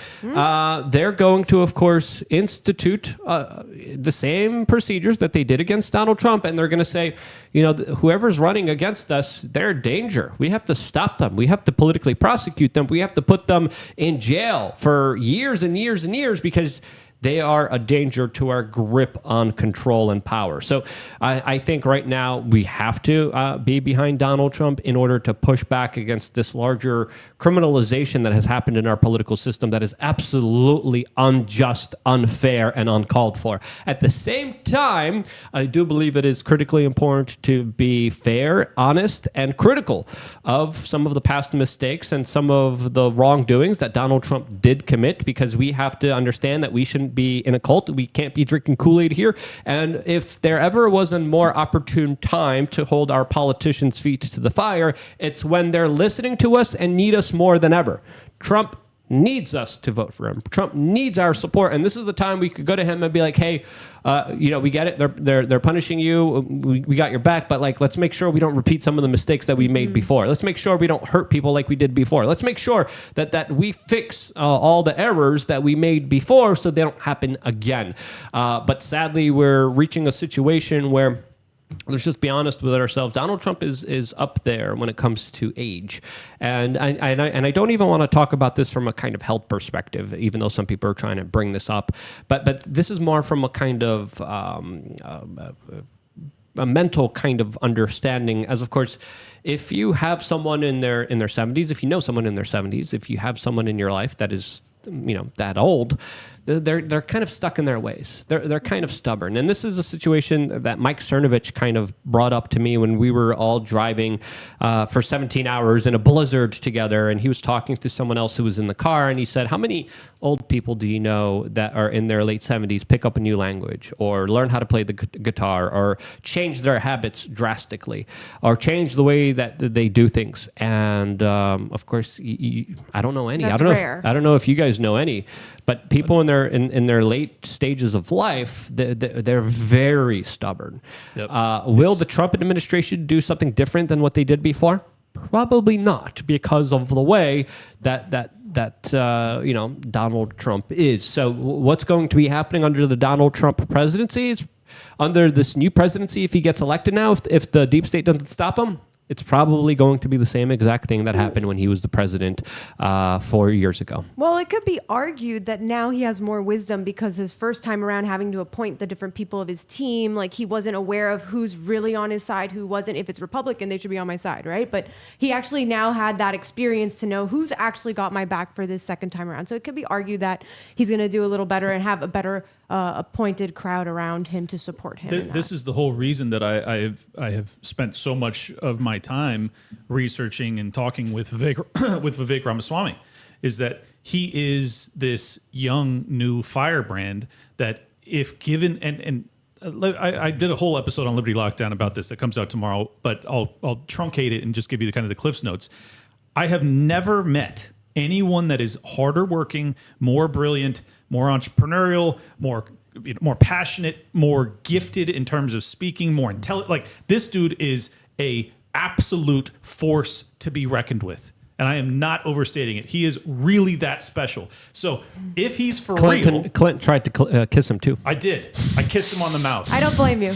they're going to, of course, institute the same procedures that they did against Donald Trump, and they're going to say, whoever's running against us, they're a danger. We have to stop them. We have to politically prosecute them. We have to put them in jail for years and years and years, because they are a danger to our grip on control and power. So I think right now we have to be behind Donald Trump in order to push back against this larger criminalization that has happened in our political system that is absolutely unjust, unfair, and uncalled for. At the same time, I do believe it is critically important to be fair, honest, and critical of some of the past mistakes and some of the wrongdoings that Donald Trump did commit, because we have to understand that we shouldn't be in a cult. We can't be drinking Kool-Aid here. And if there ever was a more opportune time to hold our politicians' feet to the fire, it's when they're listening to us and need us more than ever. Trump needs us to vote for him. Trump needs our support, and this is the time we could go to him and be like, "Hey, we get it. They're punishing you. We got your back, but like, let's make sure we don't repeat some of the mistakes that we made before. Let's make sure we don't hurt people like we did before. Let's make sure that we fix all the errors that we made before, so they don't happen again." But sadly, we're reaching a situation where, let's just be honest with ourselves, Donald Trump is up there when it comes to age. And I don't even want to talk about this from a kind of health perspective, even though some people are trying to bring this up. But this is more from a kind of a mental kind of understanding, as of course, if you have someone in their 70s, if you know someone in their 70s, if you have someone in your life that is that old, they're kind of stuck in their ways. They're kind of stubborn. And this is a situation that Mike Cernovich kind of brought up to me when we were all driving for 17 hours in a blizzard together. And he was talking to someone else who was in the car. And he said, how many old people do you know that are in their late 70s pick up a new language or learn how to play the guitar or change their habits drastically or change the way that they do things? And of course, I don't know any. That's I don't rare. know. I don't know if you guys know any, but people in their late stages of life, they're very stubborn. Yep. Will the Trump administration do something different than what they did before? Probably not, because of the way that Donald Trump is. So what's going to be happening under the Donald Trump presidency is, under this new presidency, if he gets elected now, if the deep state doesn't stop him, it's probably going to be the same exact thing that happened when he was the president 4 years ago. Well, it could be argued that now he has more wisdom because his first time around having to appoint the different people of his team, like he wasn't aware of who's really on his side, who wasn't. If it's Republican, they should be on my side, right? But he actually now had that experience to know who's actually got my back for this second time around. So it could be argued that he's going to do a little better and have a better appointed crowd around him to support him. This is the whole reason that I have spent so much of my time researching and talking with Vivek Ramaswamy, is that he is this young new firebrand that, if given, and I did a whole episode on Liberty Lockdown about this that comes out tomorrow, but I'll truncate it and just give you the kind of the Cliffs Notes. I have never met anyone that is harder working, more brilliant, more entrepreneurial, more passionate, more gifted in terms of speaking, more intelligent. Like, this dude is a absolute force to be reckoned with. And I am not overstating it. He is really that special. So if he's for real... Clinton tried to kiss him too. I did. I kissed him on the mouth. I don't blame you.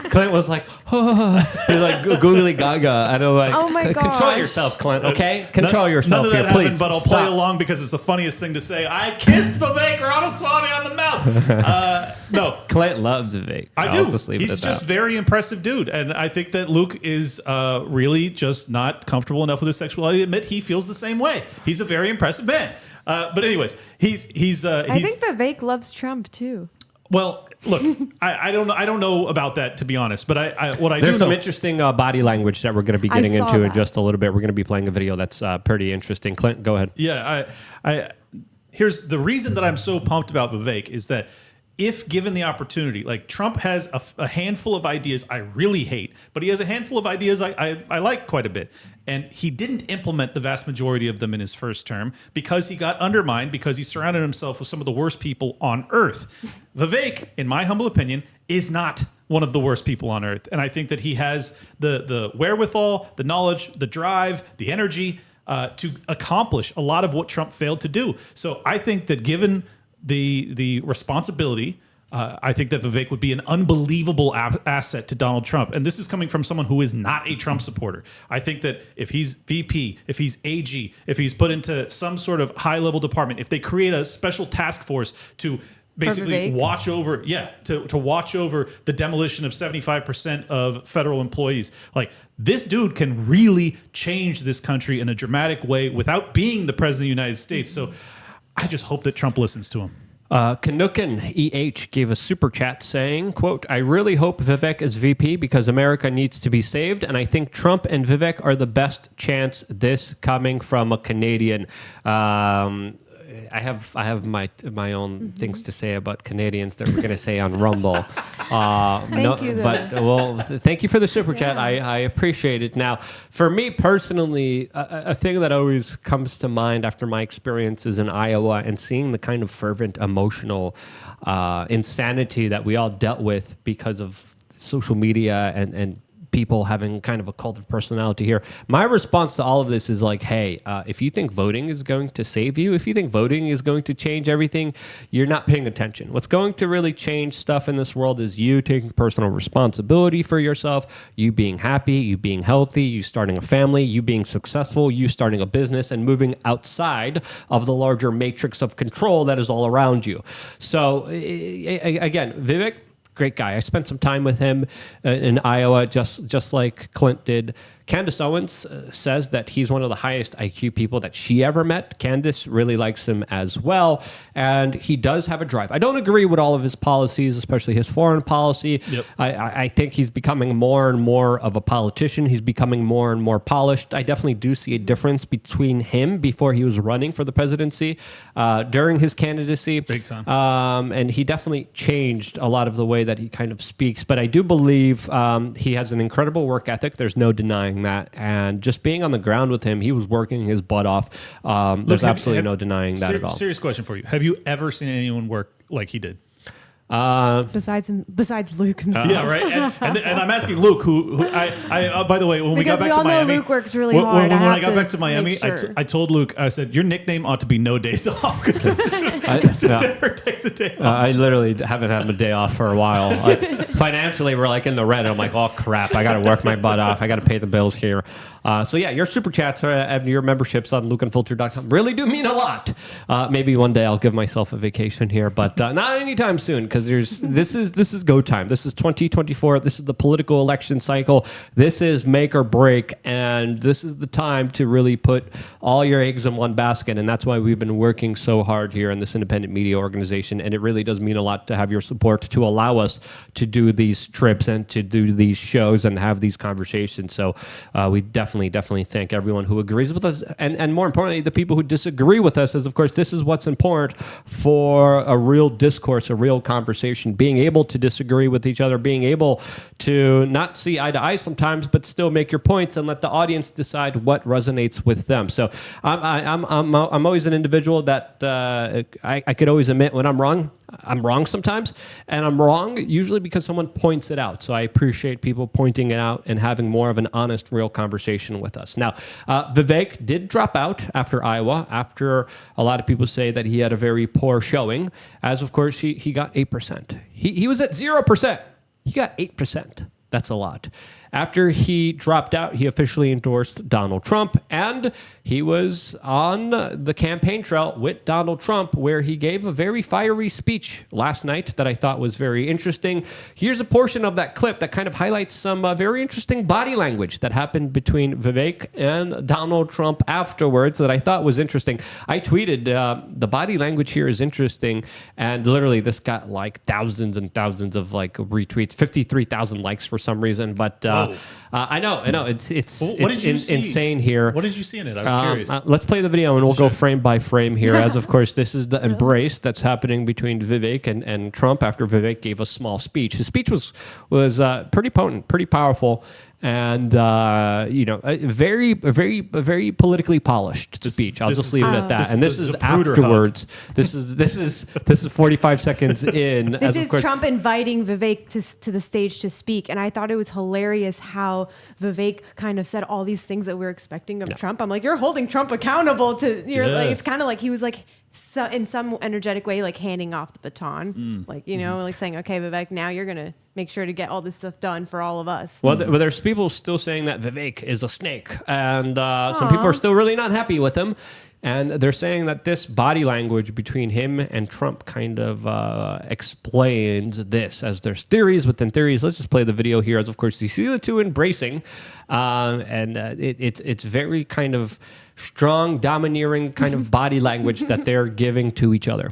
Clint was like, oh. He's like googly gaga. I don't like. Oh my gosh. Control yourself, Clint. Okay, control yourself None of that here, happened, please. but I'll play along because it's the funniest thing to say. I kissed Vivek Ramaswamy on the mouth. No, Clint loves Vivek. I I'll do. just leave it He's at just that. very impressive dude, and I think that Luke is really just not comfortable enough with his sexuality to admit he feels the same way. He's a very impressive man. But anyways, he's. I think Vivek loves Trump too. Well, look, I don't know about that, to be honest. But There's some interesting body language that we're going to be getting saw into in that. just a little bit. We're going to be playing a video that's pretty interesting. Clint, go ahead. Yeah, here's the reason that I'm so pumped about Vivek is that if given the opportunity, like, Trump has a handful of ideas I really hate, but he has a handful of ideas I like quite a bit. And he didn't implement the vast majority of them in his first term because he got undermined, because he surrounded himself with some of the worst people on earth. Vivek, in my humble opinion, is not one of the worst people on earth. And I think that he has the wherewithal, the knowledge, the drive, the energy to accomplish a lot of what Trump failed to do. So I think that given the responsibility I think that Vivek would be an unbelievable asset to Donald Trump. And this is coming from someone who is not a Trump supporter. I think that if he's VP, if he's AG, if he's put into some sort of high-level department, if they create a special task force to basically watch over, to watch over the demolition of 75% of federal employees, like this dude can really change this country in a dramatic way without being the president of the United States. So I just hope that Trump listens to him. Kanukin EH gave a super chat saying, quote, I really hope Vivek is VP because America needs to be saved. And I think Trump and Vivek are the best chance, this coming from a Canadian. I have my own things to say about Canadians that we're going to say on Rumble. Thank you, though. Thank you for the super chat. I appreciate it. Now, for me personally, a thing that always comes to mind after my experiences in Iowa and seeing the kind of fervent, emotional insanity that we all dealt with because of social media and people having kind of a cult of personality here. My response to all of this is like, hey, if you think voting is going to save you, if you think voting is going to change everything, you're not paying attention. What's going to really change stuff in this world is you taking personal responsibility for yourself, you being happy, you being healthy, you starting a family, you being successful, you starting a business and moving outside of the larger matrix of control that is all around you. So again, Vivek, great guy. I spent some time with him in Iowa, just like Clint did. Candace Owens says that he's one of the highest IQ people that she ever met. Candace really likes him as well, and he does have a drive. I don't agree with all of his policies, especially his foreign policy. Yep. I think he's becoming more and more of a politician. He's becoming more and more polished. I definitely do see a difference between him before he was running for the presidency, during his candidacy. Big time. And he definitely changed a lot of the way that he kind of speaks. But I do believe he has an incredible work ethic. There's no denying that. And just being on the ground with him, he was working his butt off. There's absolutely no denying that at all. Serious question for you. Have you ever seen anyone work like he did? Besides Luke himself. Yeah, right. And I'm asking Luke, who I by the way, when we got back to Miami, Luke works really hard. When I got back to Miami, I told Luke, I said, your nickname ought to be No Days Off because this never takes a day off. I literally haven't had a day off for a while. Financially, we're like in the red. I'm like, oh crap, I got to work my butt off. I got to pay the bills here. So yeah, your super chats and your memberships on lukeunfiltered.com really do mean a lot. Maybe one day I'll give myself a vacation here, but not anytime soon because this is go time. This is 2024. This is the political election cycle. This is make or break, and this is the time to really put all your eggs in one basket. And that's why we've been working so hard here in this independent media organization. And it really does mean a lot to have your support to allow us to do these trips and to do these shows and have these conversations. So we definitely thank everyone who agrees with us, and more importantly, the people who disagree with us, as of course this is what's important for a real discourse, a real conversation, being able to disagree with each other, being able to not see eye to eye sometimes, but still make your points and let the audience decide what resonates with them. So I'm always an individual that I could always admit when I'm wrong. I'm wrong sometimes, and I'm wrong usually because someone points it out. So I appreciate people pointing it out and having more of an honest, real conversation with us. Now, Vivek did drop out after Iowa, after a lot of people say that he had a very poor showing, as of course he got 8%. He was at 0%. He got 8%. That's a lot. After he dropped out, he officially endorsed Donald Trump, and he was on the campaign trail with Donald Trump, where he gave a very fiery speech last night that I thought was very interesting. Here's a portion of that clip that kind of highlights some very interesting body language that happened between Vivek and Donald Trump afterwards that I thought was interesting. I tweeted, the body language here is interesting, and literally this got like thousands and thousands of like retweets, 53,000 likes for some reason, but I know. It's insane here. What did you see in it? I was curious. Let's play the video and we'll go frame by frame here. As of course, this is the embrace that's happening between Vivek and Trump after Vivek gave a small speech. His speech was pretty potent, pretty powerful, and a very politically polished speech. I'll just leave it at that. And this is afterwards. This is 45 seconds in. This is Trump inviting Vivek to the stage to speak, and I thought it was hilarious how Vivek kind of said all these things that we're expecting of Trump. I'm like, you're holding Trump accountable to. Like, it's kind of like he was like, in some energetic way, like handing off the baton, like, you know, like saying, okay, Vivek, now you're going to make sure to get all this stuff done for all of us. Well, there's people still saying that Vivek is a snake, and some people are still really not happy with him. And they're saying that this body language between him and Trump kind of explains this, as there's theories within theories. Let's just play the video here. As of course, you see the two embracing, and it's very kind of strong, domineering kind of body language that they're giving to each other.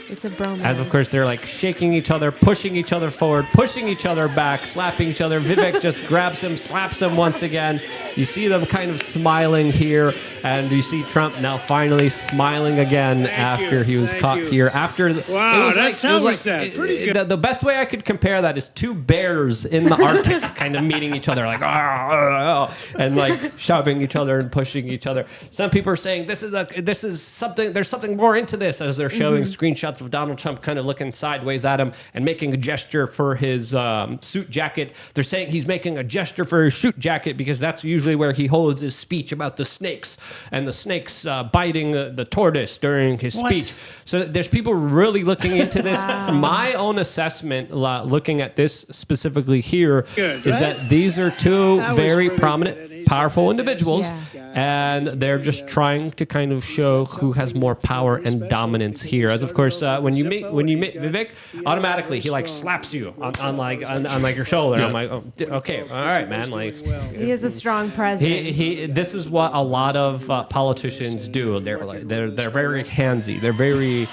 It's a bromance. As of course, they're like shaking each other, pushing each other forward, pushing each other back, slapping each other. Vivek just grabs him, slaps them once again. You see them kind of smiling here, and you see Trump now finally smiling again after he was caught here. After Wow, that's how we said. Pretty good. The best way I could compare that is two bears in the Arctic kind of meeting each other, like and like shoving each other and pushing each other. Some people are saying this is something. There's something more into this, as they're showing screenshots of Donald Trump kind of looking sideways at him and making a gesture for his suit jacket. They're saying he's making a gesture for his suit jacket because that's usually where he holds his speech about the snakes and the snakes biting the tortoise during his speech. So there's people really looking into this. From my own assessment, looking at this specifically here, that these are two very prominent, powerful individuals, and they're just trying to kind of show who has more power and dominance here. As of course, when you meet Vivek, automatically he like slaps you on your shoulder. I'm like, oh, okay, all right, man. Like, he is a strong presence. This is what a lot of politicians do. They're very handsy. They're very.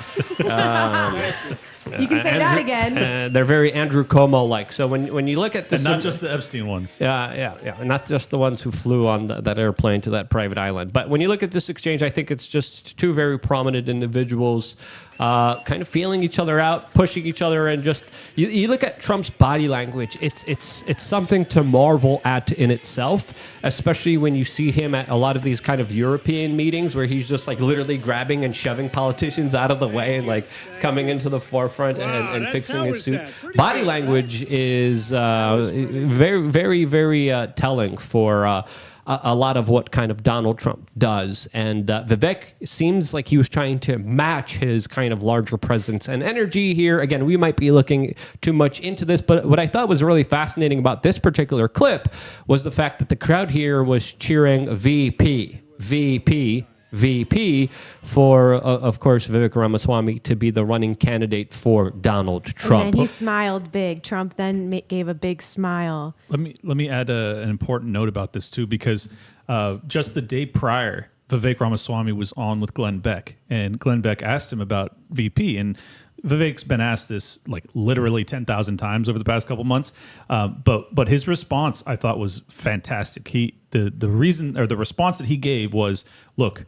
You can say that again. They're very Andrew Cuomo-like. So when you look at this, And not just the Epstein ones. yeah, not just the ones who flew on that airplane to that private island. But when you look at this exchange, I think it's just two very prominent individuals kind of feeling each other out, pushing each other, and just you look at Trump's body language. It's something to marvel at in itself, especially when you see him at a lot of these kind of European meetings where he's just like literally grabbing and shoving politicians out of the way and like coming into the forefront and fixing his suit. Body language is very, very, very telling for a lot of what kind of Donald Trump does. And Vivek seems like he was trying to match his kind of larger presence and energy here. Again, we might be looking too much into this, but what I thought was really fascinating about this particular clip was the fact that the crowd here was cheering VP for, of course, Vivek Ramaswamy to be the running candidate for Donald Trump. And he smiled big. Trump then gave a big smile. Let me add an important note about this too, because just the day prior, Vivek Ramaswamy was on with Glenn Beck, and Glenn Beck asked him about VP, and Vivek's been asked this like literally 10,000 times over the past couple months, but his response I thought was fantastic. The reason, or the response that he gave was, look,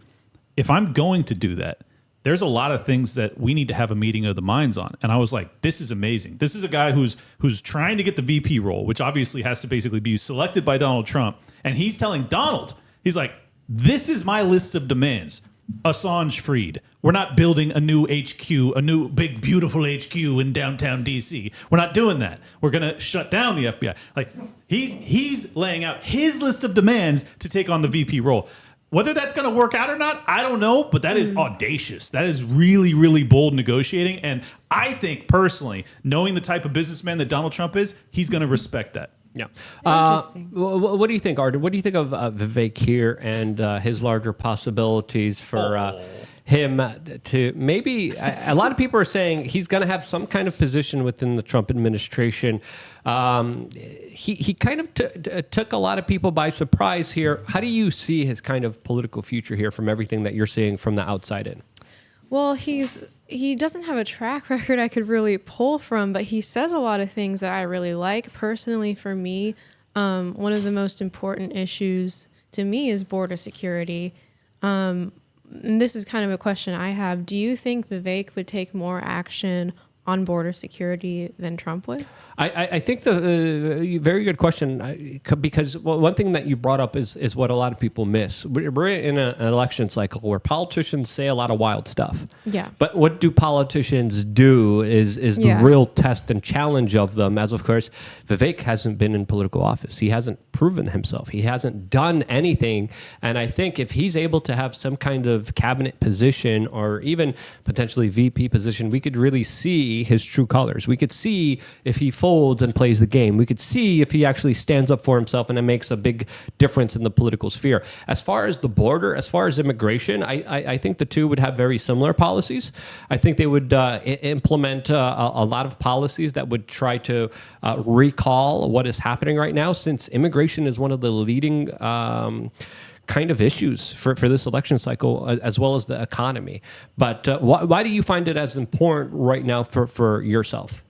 if I'm going to do that, there's a lot of things that we need to have a meeting of the minds on. And I was like, this is amazing. This is a guy who's trying to get the VP role, which obviously has to basically be selected by Donald Trump. And he's telling Donald, he's like, this is my list of demands. Assange freed. We're not building a new HQ, a new big, beautiful HQ in downtown DC. We're not doing that. We're going to shut down the FBI. Like, he's laying out his list of demands to take on the VP role. Whether that's going to work out or not, I don't know, but that is audacious. That is really, really bold negotiating. And I think personally, knowing the type of businessman that Donald Trump is, he's going to respect that. Yeah. Interesting. What do you think, Arden? What do you think of Vivek here and his larger possibilities for him to maybe? A lot of people are saying he's going to have some kind of position within the Trump administration. He kind of took a lot of people by surprise here. How do you see his kind of political future here from everything that you're seeing from the outside in? Well, he doesn't have a track record I could really pull from, but he says a lot of things that I really like. Personally, for me, one of the most important issues to me is border security. And this is kind of a question I have. Do you think Vivek would take more action on border security than Trump would? I think the very good question, because one thing that you brought up is what a lot of people miss. We're in an election cycle where politicians say a lot of wild stuff. Yeah. But what do politicians do is the real test and challenge of them. As of course, Vivek hasn't been in political office. He hasn't proven himself. He hasn't done anything. And I think if he's able to have some kind of cabinet position or even potentially VP position, we could really see his true colors. We could see if he folds and plays the game. We could see if he actually stands up for himself and it makes a big difference in the political sphere. As far as the border, as far as immigration, I think the two would have very similar policies. I think they would implement a lot of policies that would try to recall what is happening right now, since immigration is one of the leading kind of issues for this election cycle, as well as the economy. But why do you find it as important right now for yourself?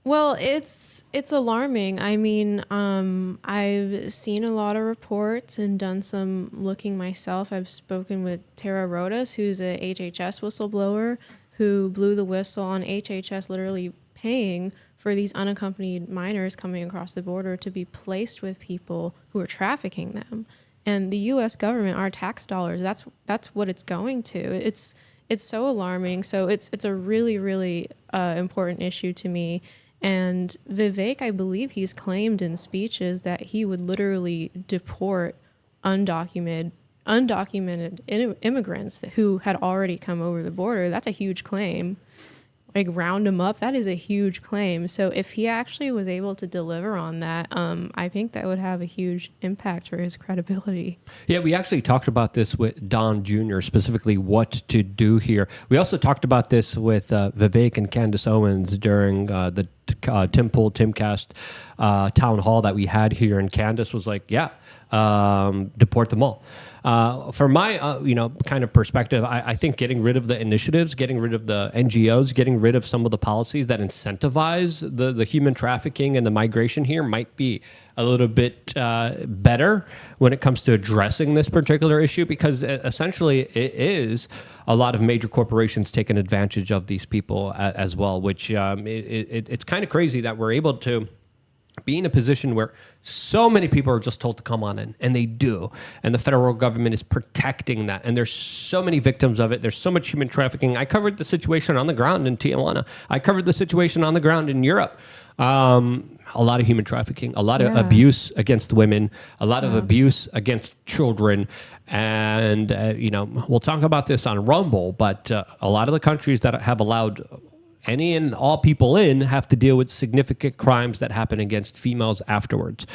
Well, it's alarming. I mean, I've seen a lot of reports and done some looking myself. I've spoken with Tara Rodas, who's a HHS whistleblower, who blew the whistle on HHS literally paying for these unaccompanied minors coming across the border to be placed with people who are trafficking them. And the U.S. government, our tax dollars, that's what it's going to. It's so alarming. So it's a really, really important issue to me. And Vivek, I believe he's claimed in speeches that he would literally deport undocumented immigrants who had already come over the border. That's a huge claim. Like, round them up, that is a huge claim. So if he actually was able to deliver on that, I think that would have a huge impact for his credibility. Yeah, we actually talked about this with Don Jr., specifically what to do here. We also talked about this with Vivek and Candace Owens during the Timcast town hall that we had here, and Candace was like, yeah, deport them all. From my, kind of perspective, I think getting rid of the initiatives, getting rid of the NGOs, getting rid of some of the policies that incentivize the human trafficking and the migration here might be a little bit better when it comes to addressing this particular issue, because essentially it is a lot of major corporations taking advantage of these people as well, which it's kind of crazy that we're able to be in a position where so many people are just told to come on in, and they do. And the federal government is protecting that. And there's so many victims of it. There's so much human trafficking. I covered the situation on the ground in Tijuana. I covered the situation on the ground in Europe. A lot of human trafficking, a lot of abuse against women, a lot of abuse against children. And, we'll talk about this on Rumble, but a lot of the countries that have allowed any and all people in have to deal with significant crimes that happen against females afterwards,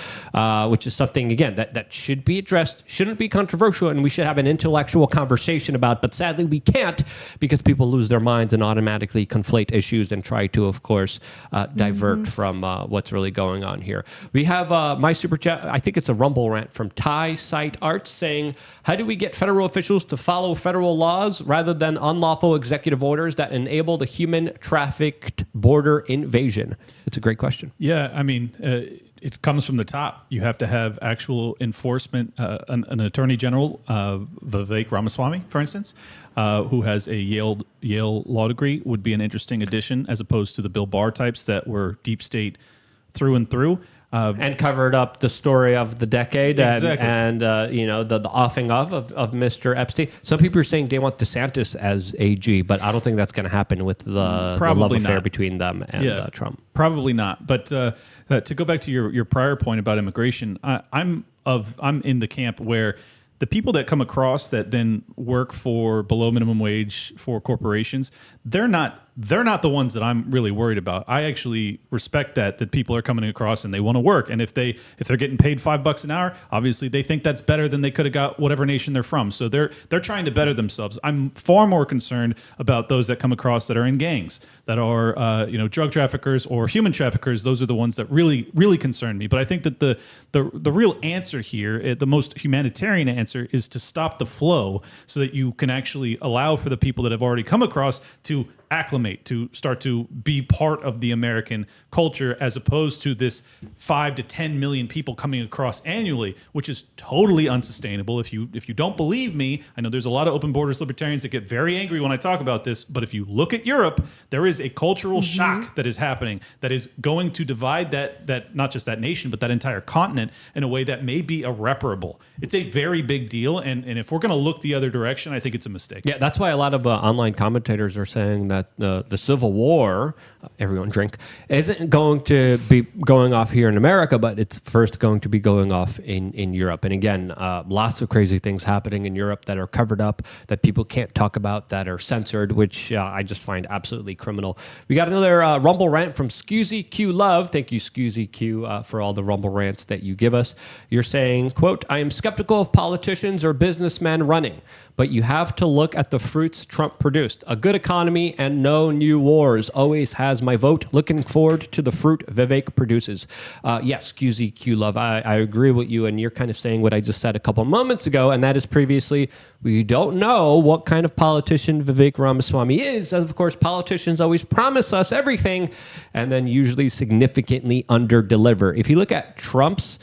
which is something, again, that should be addressed, shouldn't be controversial, and we should have an intellectual conversation about. But sadly, we can't, because people lose their minds and automatically conflate issues and try to, of course, divert from what's really going on here. We have my super chat. I think it's a Rumble rant from Thai Sight Arts saying, how do we get federal officials to follow federal laws rather than unlawful executive orders that enable the human trafficked border invasion? It's a great question. Yeah, I mean, it comes from the top. You have to have actual enforcement. An attorney general, Vivek Ramaswamy, for instance, who has a Yale law degree, would be an interesting addition, as opposed to the Bill Barr types that were deep state through and through. And covered up the story of the decade, exactly. and the offing of Mr. Epstein. Some people are saying they want DeSantis as AG, but I don't think that's going to happen with the love affair between them and Trump. Probably not. But to go back to your prior point about immigration, I'm in the camp where the people that come across that then work for below minimum wage for corporations, they're not the ones that I'm really worried about. I actually respect that people are coming across and they want to work. And if they're getting paid $5 an hour, obviously they think that's better than they could have got whatever nation they're from. So they're trying to better themselves. I'm far more concerned about those that come across that are in gangs, that are drug traffickers or human traffickers. Those are the ones that really, really concern me. But I think that the real answer here, the most humanitarian answer, is to stop the flow so that you can actually allow for the people that have already come across to acclimate, to start to be part of the American culture, as opposed to this 5 to 10 million people coming across annually, which is totally unsustainable. If you don't believe me, I know there's a lot of open borders libertarians that get very angry when I talk about this, but if you look at Europe, there is a cultural shock that is happening that is going to divide that not just that nation, but that entire continent in a way that may be irreparable. It's a very big deal, and if we're going to look the other direction, I think it's a mistake. Yeah, that's why a lot of online commentators are saying that the Civil War, everyone drink, isn't going to be going off here in America, but it's first going to be going off in Europe. And again, lots of crazy things happening in Europe that are covered up, that people can't talk about, that are censored, which I just find absolutely criminal. We got another Rumble rant from Scusi Q Love. Thank you, Scusi Q, for all the Rumble rants that you give us. You're saying, quote, I am skeptical of politicians or businessmen running, but you have to look at the fruits Trump produced. A good economy and no new wars always has my vote. Looking forward to the fruit Vivek produces. Yes, Scusi Q Love, I agree with you, and you're kind of saying what I just said a couple moments ago, and that is previously, we don't know what kind of politician Vivek Ramaswamy is. As of course, politicians always promise us everything and then usually significantly under-deliver. If you look at Trump's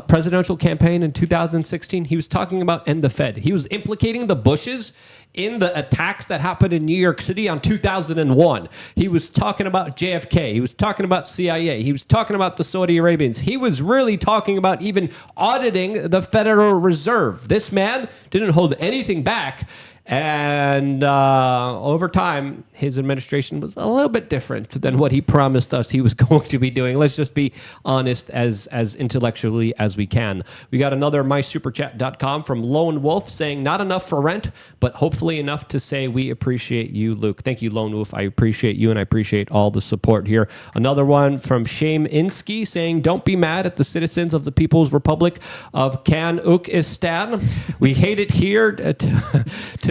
presidential campaign in 2016, he was talking about end the Fed. He was implicating the Bushes in the attacks that happened in New York City on 2001. He was talking about JFK. He was talking about CIA. He was talking about the Saudi Arabians. He was really talking about even auditing the Federal Reserve. This man didn't hold anything back. And over time, his administration was a little bit different than what he promised us he was going to be doing. Let's just be honest as intellectually as we can. We got another mysuperchat.com from Lone Wolf saying, not enough for rent, but hopefully enough to say we appreciate you, Luke. Thank you, Lone Wolf. I appreciate you, and I appreciate all the support here. Another one from Shame Insky saying, don't be mad at the citizens of the People's Republic of Can-Ukistan. We hate it here.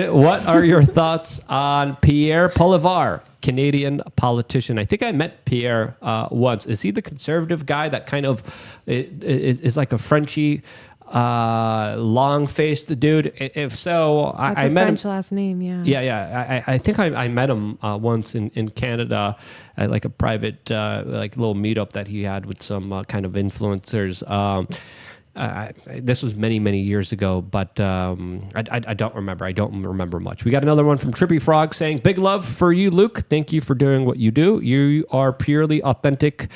What are your thoughts on Pierre Poilievre, Canadian politician? I think I met Pierre once. Is he the conservative guy that kind of is like a Frenchy, long-faced dude? If so, That's I met French him. last name, yeah. Yeah. I think I met him once in Canada at like a private like little meetup that he had with some kind of influencers. This was many years ago, but I don't remember. I don't remember much. We got another one from Trippy Frog saying, big love for you, Luke. Thank you for doing what you do. You are purely authentic,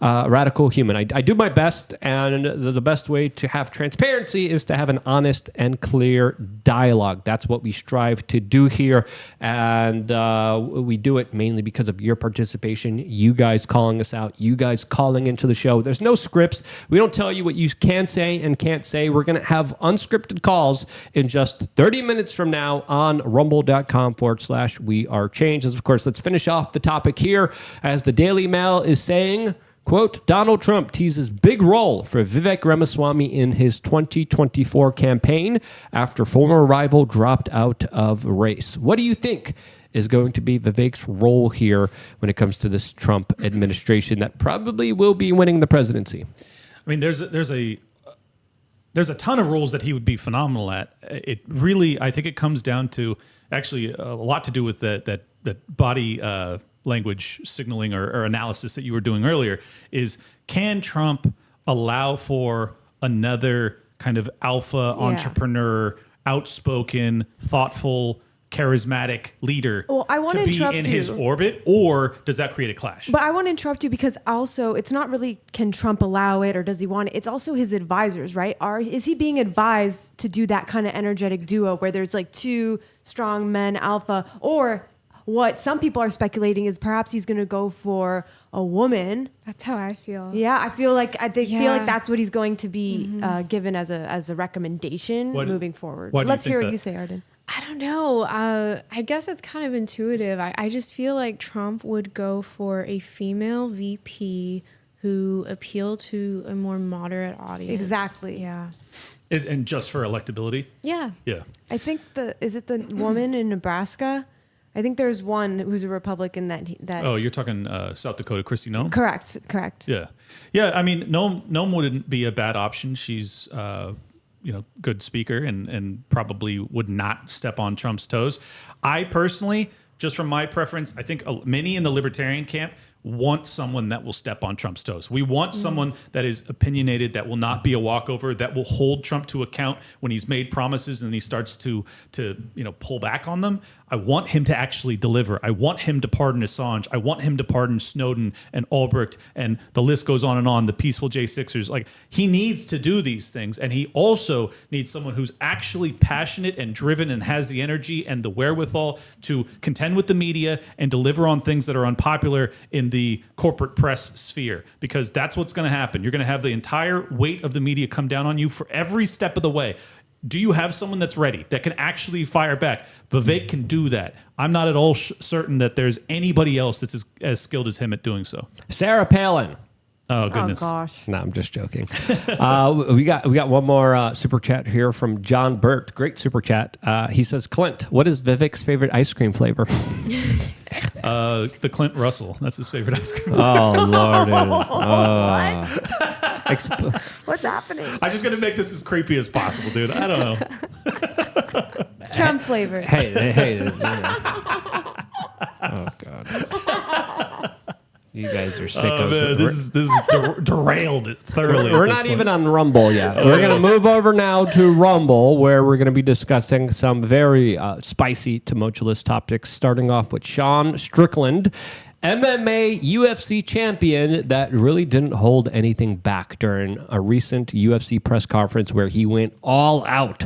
radical human. I do my best, and the best way to have transparency is to have an honest and clear dialogue. That's what we strive to do here, and we do it mainly because of your participation, you guys calling us out, you guys calling into the show. There's no scripts. We don't tell you what you can say and can't say. We're going to have unscripted calls in just 30 minutes from now on rumble.com/wearechanges. Of course, let's finish off the topic here as the Daily Mail is saying, quote, Donald Trump teases big role for Vivek Ramaswamy in his 2024 campaign after former rival dropped out of race. What do you think is going to be Vivek's role here when it comes to this Trump administration that probably will be winning the presidency? I mean, there's a ton of roles that he would be phenomenal at. It really, I think it comes down to actually a lot to do with that body language signaling or analysis that you were doing earlier. Is, can Trump allow for another kind of alpha entrepreneur, outspoken, thoughtful, charismatic leader to be in his orbit, or does that create a clash? But I want to interrupt you because also it's not really can Trump allow it or does he want it? It's also his advisors, right? Is he being advised to do that kind of energetic duo where there's like two strong men alpha, or what some people are speculating is perhaps he's going to go for a woman. That's how I feel. Yeah, I feel like feel like that's what he's going to be given as a recommendation moving forward. Let's hear what you say, Arden. I don't know. I guess it's kind of intuitive. I just feel like Trump would go for a female VP who appealed to a more moderate audience. Exactly. Yeah. And just for electability? Yeah. Yeah. I think is it the woman in Nebraska? I think there's one who's a Republican that. Oh, you're talking South Dakota, Kristi Noem? Correct. Yeah. I mean, Noem wouldn't be a bad option. She's good speaker and probably would not step on Trump's toes. I personally just from my preference, I think many in the libertarian camp want someone that will step on Trump's toes. We want someone that is opinionated, that will not be a walkover, that will hold Trump to account when he's made promises and he starts to pull back on them. I want him to actually deliver. I want him to pardon Assange. I want him to pardon Snowden and Albrecht, and the list goes on and on, the peaceful J6ers. Like, he needs to do these things, and he also needs someone who's actually passionate and driven and has the energy and the wherewithal to contend with the media and deliver on things that are unpopular in the corporate press sphere, because that's what's going to happen. You're going to have the entire weight of the media come down on you for every step of the way. Do you have someone that's ready, that can actually fire back? Vivek can do that. I'm not at all certain that there's anybody else that's as skilled as him at doing so. Sarah Palin. Oh, goodness. Oh, gosh. No, I'm just joking. We got one more super chat here from John Burt. Great super chat. He says, Clint, what is Vivek's favorite ice cream flavor? The Clint Russell. That's his favorite ice cream. Oh, Lord. What's happening? I'm just going to make this as creepy as possible, dude. I don't know. Trump flavor. Hey. Oh, God. You guys are sickos. Man, this is derailed thoroughly. We're not even on Rumble yet. We're going to move over now to Rumble, where we're going to be discussing some very spicy, tumultuous topics, starting off with Sean Strickland, MMA UFC champion that really didn't hold anything back during a recent UFC press conference where he went all out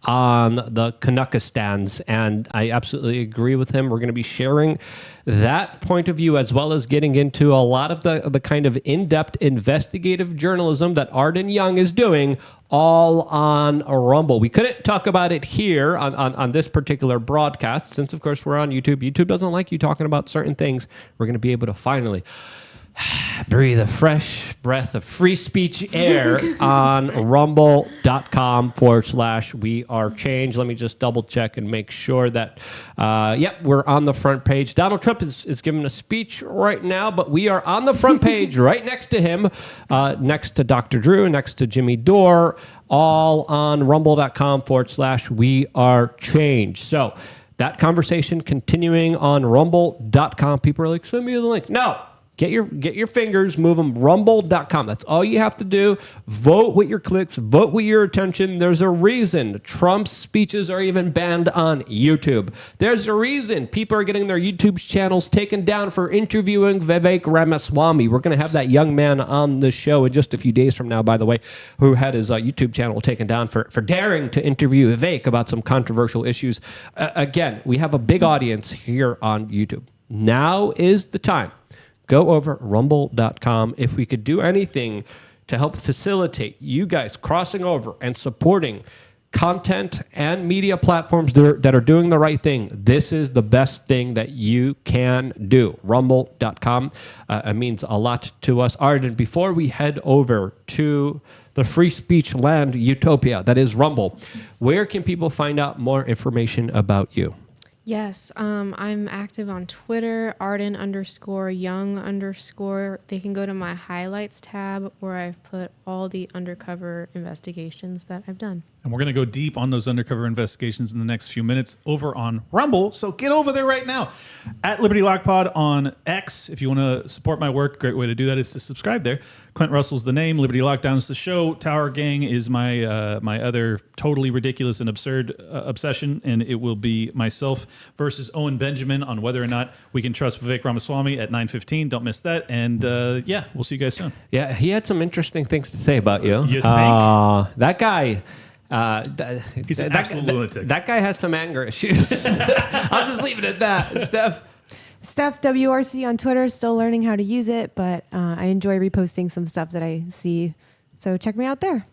on the Canuckistans. And I absolutely agree with him. We're going to be sharing that point of view, as well as getting into a lot of the kind of in-depth investigative journalism that Arden Young is doing, all on Rumble. We couldn't talk about it here on this particular broadcast, since, of course, we're on YouTube. YouTube doesn't like you talking about certain things. We're going to be able to finally breathe a fresh breath of free speech air on rumble.com/we are change. Let me just double check and make sure that, we're on the front page. Donald Trump is giving a speech right now, but we are on the front page right next to him, next to Dr. Drew, next to Jimmy Dore, all on rumble.com/we are change. So that conversation continuing on rumble.com. People are like, send me the link. No. Get your fingers, move them, rumble.com. That's all you have to do. Vote with your clicks, vote with your attention. There's a reason Trump's speeches are even banned on YouTube. There's a reason people are getting their YouTube channels taken down for interviewing Vivek Ramaswamy. We're going to have that young man on the show in just a few days from now, by the way, who had his YouTube channel taken down for daring to interview Vivek about some controversial issues. Again, we have a big audience here on YouTube. Now is the time. Go over rumble.com. If we could do anything to help facilitate you guys crossing over and supporting content and media platforms that are doing the right thing, this is the best thing that you can do. Rumble.com. It means a lot to us. Arden, before we head over to the free speech land utopia that is Rumble, where can people find out more information about you? Yes, I'm active on Twitter, Arden_Young_. They can go to my highlights tab where I've put all the undercover investigations that I've done. And we're going to go deep on those undercover investigations in the next few minutes over on Rumble. So get over there right now. At Liberty Lock Pod on X. If you want to support my work, great way to do that is to subscribe there. Clint Russell's the name. Liberty Lockdown's the show. Tower Gang is my my other totally ridiculous and absurd obsession. And it will be myself versus Owen Benjamin on whether or not we can trust Vivek Ramaswamy at 9:15. Don't miss that. And we'll see you guys soon. Yeah, he had some interesting things to say about you. You think? That guy... He's an absolute lunatic. That guy has some anger issues. I'll just leave it at that. Steph WRC on Twitter, still learning how to use it, but I enjoy reposting some stuff that I see. So check me out there.